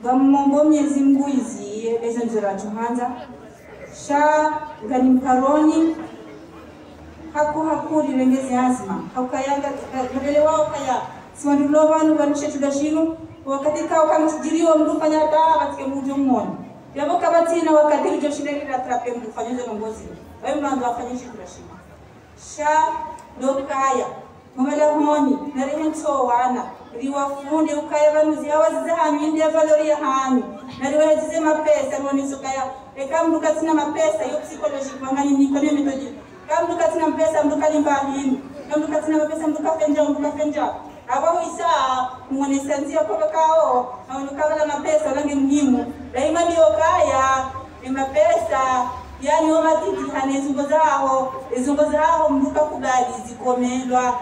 Gamombo miezi mguizi eza nzira tuhanza sha gani mkaroni haku lilengezi azma haukayanga mbele wao kaya siwandulo banu banishe tudashino wakati kao kama sijiriwa mdu fanya daa batike mujo mmoni yabo kabatina wakati lijo shile lila trape mdu fanya zo nongozi wae mlandu wafanya shi tudashino sha dokaya Mamala honi na rihenso wana riwafunde ukaya vanuzi hawazize hanyu inde valori ya hanyu na riwazize mapesa mwoni sukaya eka mduka tina mapesa yo psychologique wangani nikone metodi kama mduka tina mapesa mduka limbahini kama mduka tina mapesa mduka fenja aba isa mwone sanzia kwa kao na mduka wala mapesa lange muhimu daima ndio kaya ni mapesa yani wamatiki hane izungo zao mduka kubali zikomelwa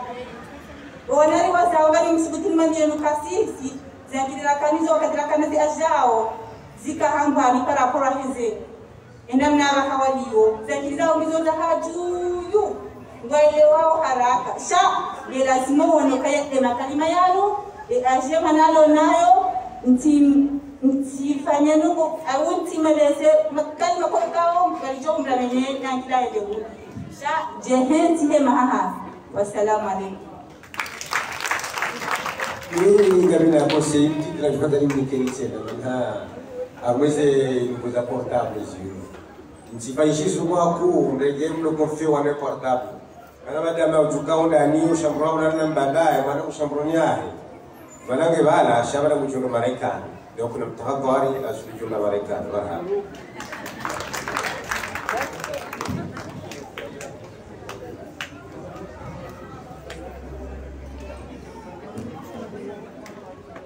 wanari wasawangani msibutini manjenu kasisi zakirira kanizo wakatira kanasi ajao zikahangwa ni parapora hizi endamna hawaliyo zakirira umizo za hajuyu ngwaile wao haraka sha ni lazima uonoka ya makalima yanu aje manalo nayo ntifanya nuko au ntimeleze makalima kwa kao mkalijo mramenye na kila yewu sha jehenti hema haha wassalamu alaikum. Ini kabila konsei kita juga dari Indonesia dan amweze kuza portable sio. Ntifaishi semua aku ndege mlo confio wane portable. Kana baada ya ujuka ndani ushambura una mbadaye wana ushambronya. Wanange bala shabara kuchunga Marekani. Ndio kuna mtahadhari asijunga Marekani bana.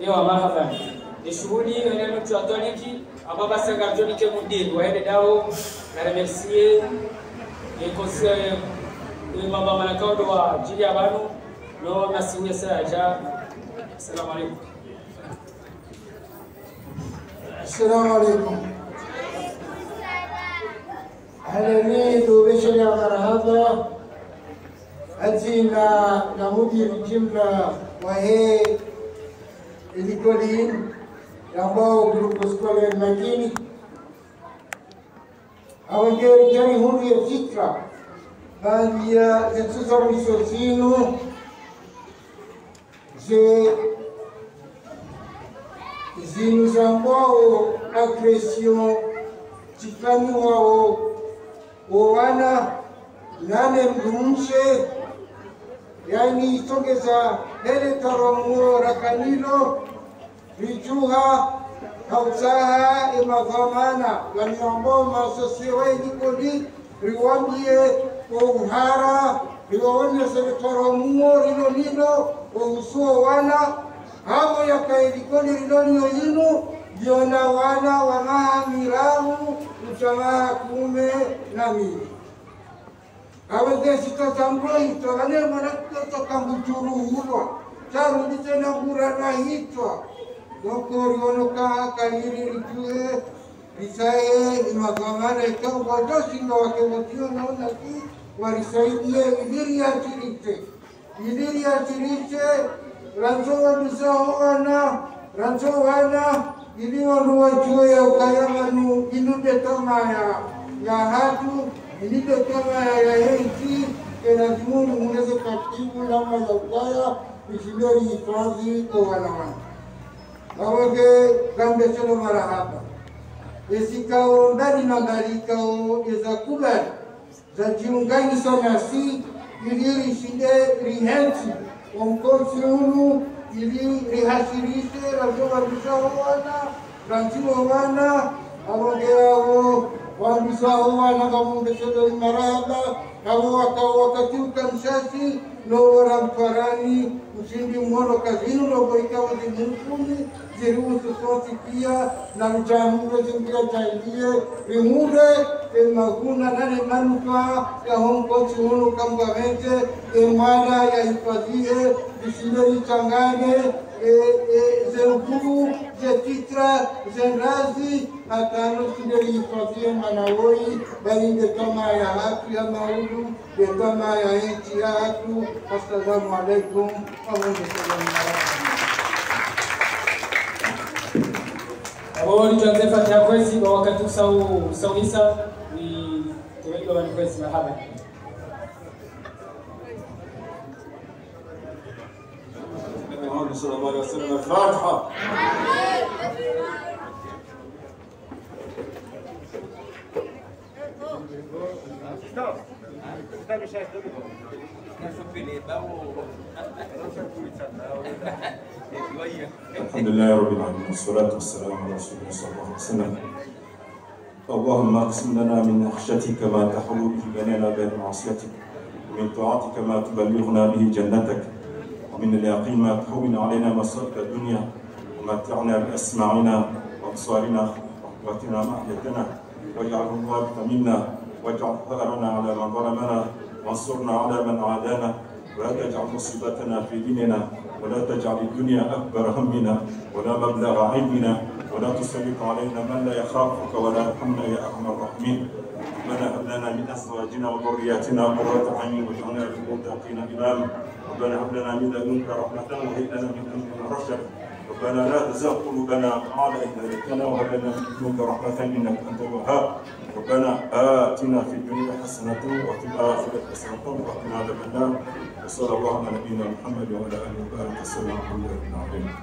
Ewa marhaban. Ni shughuli ile mtu atoliki ababa sanga jonike mudiri waende dao na remercier et conseiller baba malakaudo wa jili abantu no nasiwe saja. Assalamu alaikum. Assalamu alaikum. Halani dubeshani ya marhaba azina na mudiri jimla wa he Elikolin ambao grupo skole makini awangeri jari huru ya fikra bali ya zetuzoro misozino zinu zambao agression tikani wao wana nane mdumshe yani togeza hele taramuo rakanilo rijuha hautaha imadhamana waniombo masosiwe nikoli riwambie uhara riwaone sebe taramuo rilo nilo usuo wana hao yakailikoli rilo nilo yinu diona wana wamaha miramu utamaha kume na mili aweze sitotambua itoane manakito kambuturu hulwa charu ditena burana hitwa dokori onoka kaliri ritue risae imagamana ikau wadosi na wakemotio naona ki warisaidie iliri atirite ranzo wana ili wanuwa jua ya ukayamanu inude toma ya hatu ilivyo kama ya henti lazima muweze katibu lama ya ukaya ishindori hifadhi kwa wanawake. Awage gambe chelo marahaba. Esikao ndani na galikao ezakubali za jiungani sana si ili ishinde rihenti omkosi unu ili rihasirishe razowa bisao wana rantiwa wana awage wambisao wana kamunde chelo marahaba wakati ukamshasi no waramparani ushindi mwono kazini no boika wazimunkumi ziruhusu sosi pia na mchamure zingira chaindie rimure maguna nane manuka ya honkochi hunu kambamente mwana ya hifadhie ishindeni changane zeukuu zetitra zenrazi atano shindeni hifadhie manawoi balinde kama ya hatu ya maudu de kama ya enti ya hatu. Assalamu alaikum Awali tuanze Fatiha kwezi kwa wakati usawisa ni tuweka wani kwezi mahaba. Muhammad sallallahu alaihi wasallam Fatiha. Stop. الحمد لله رب العالمين والصلاة والسلام على رسول الله صلى الله عليه وسلم. اللهم اقسم لنا من خشيتك ما تحول به بيننا وبين معصيتك، ومن طاعتك ما تبلغنا به جنتك، ومن اليقين ما تهون علينا مصائب الدنيا، ومتعنا بأسماعنا وأبصارنا وقوتنا ما أحييتنا، واجعله الوارث منا، واجعل ثأرنا على من ظلمنا، وانصرنا على من عادانا، ولا تجعل مصيبتنا في ديننا، ولا تجعل الدنيا أكبر همنا ولا مبلغ علمنا، ولا تسلط علينا من لا يخافك ولا يرحمنا يا أرحم الراحمين. ربنا هب لنا من أزواجنا وذرياتنا قرة أعين واجعلنا للمتقين إماما. ربنا هب لنا من لدنك رحمة وهب لنا من أمرنا رشدا. ربنا لا تزغ قلوبنا بعد إذ هديتنا وهب لنا من لدنك رحمة إنك أنت الوهاب. ربنا آتنا في الدنيا حسنة وفي الآخرة حسنة وقنا عذاب النار. وصلى الله على نبينا محمد وعلى آله وبارك وسلم. الحمد لله رب العالمين.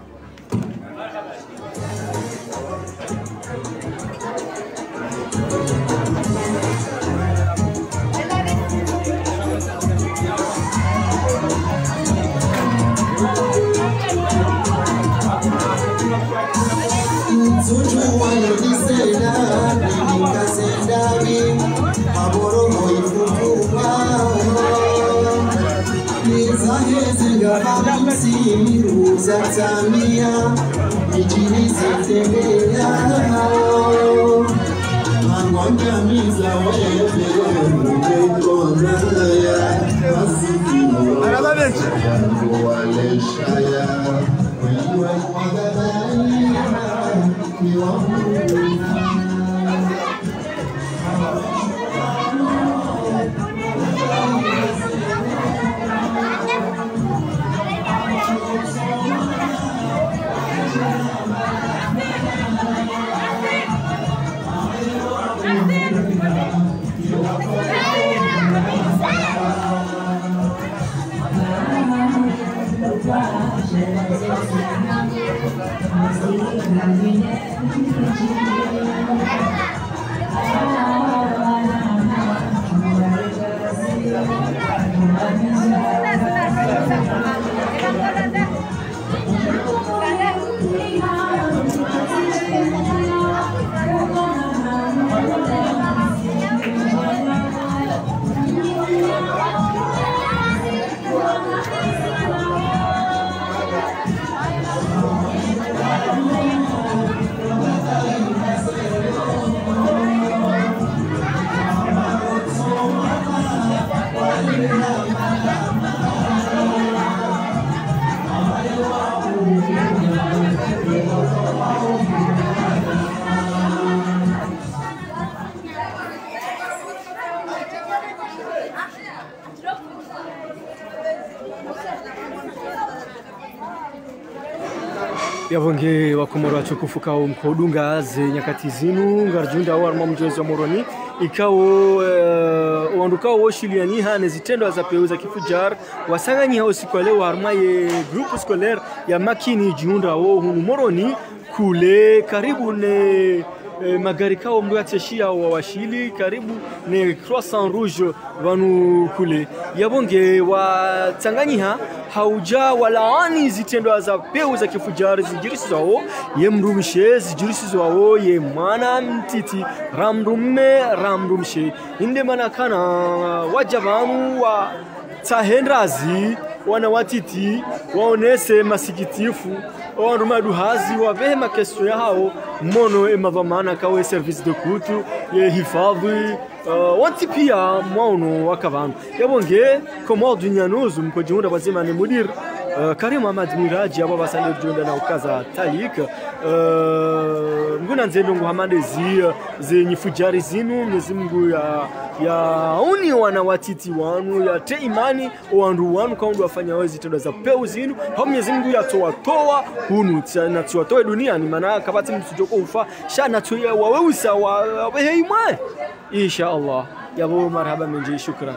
Zatamia, mijinizitembea Mangwanya miza wewe Mwekonaya Masikino Waleshaya Wewe Mwadadania Miwamuna yavonge wakomoro wachukufu kao mkodunga ze nyakati zinu ngarjunda au arma mjoezi wa moroni ikao wandukao woshiliani hane zitendo za peuza kifujar wasanganyi hao siku leo arma ye groupe scolaire ya makini jiunda wo hunu moroni kule karibu ne magari kao mgateshia wa washili karibu ne Croissant Rouge vanu kule yabonge wa Tanganyiha hauja walaani zitendo za peu za kifujari zijirisi zao ye mrumishe zijirisi zao ye mana mtiti ramrumishe inde mana kana wajabanu wa tahendrazi wana watiti waonese masikitifu wanrumadu hazi wa vehema kesho ya hao mono emavamana kawe service de kutu ye hifadhi wanti pia mwaono wakavanu yabonge komo dunyanuzu mkojunda wazima ni mudir Karim Ahmad Miraji abo basale junda na ukaza talik nguna nzendo nguhamande zenye fujari zinu mnezimgu ya uni wana watiti wanu ya te imani wandu wanu kaundu wafanya wezi tendo za peu zinu hao mnezimgu ya toa hunu na toa dunia ni maana kabati msujoko ufa shana tuya waweusa wa heimwe insha Allah yabo marhaba menji shukran.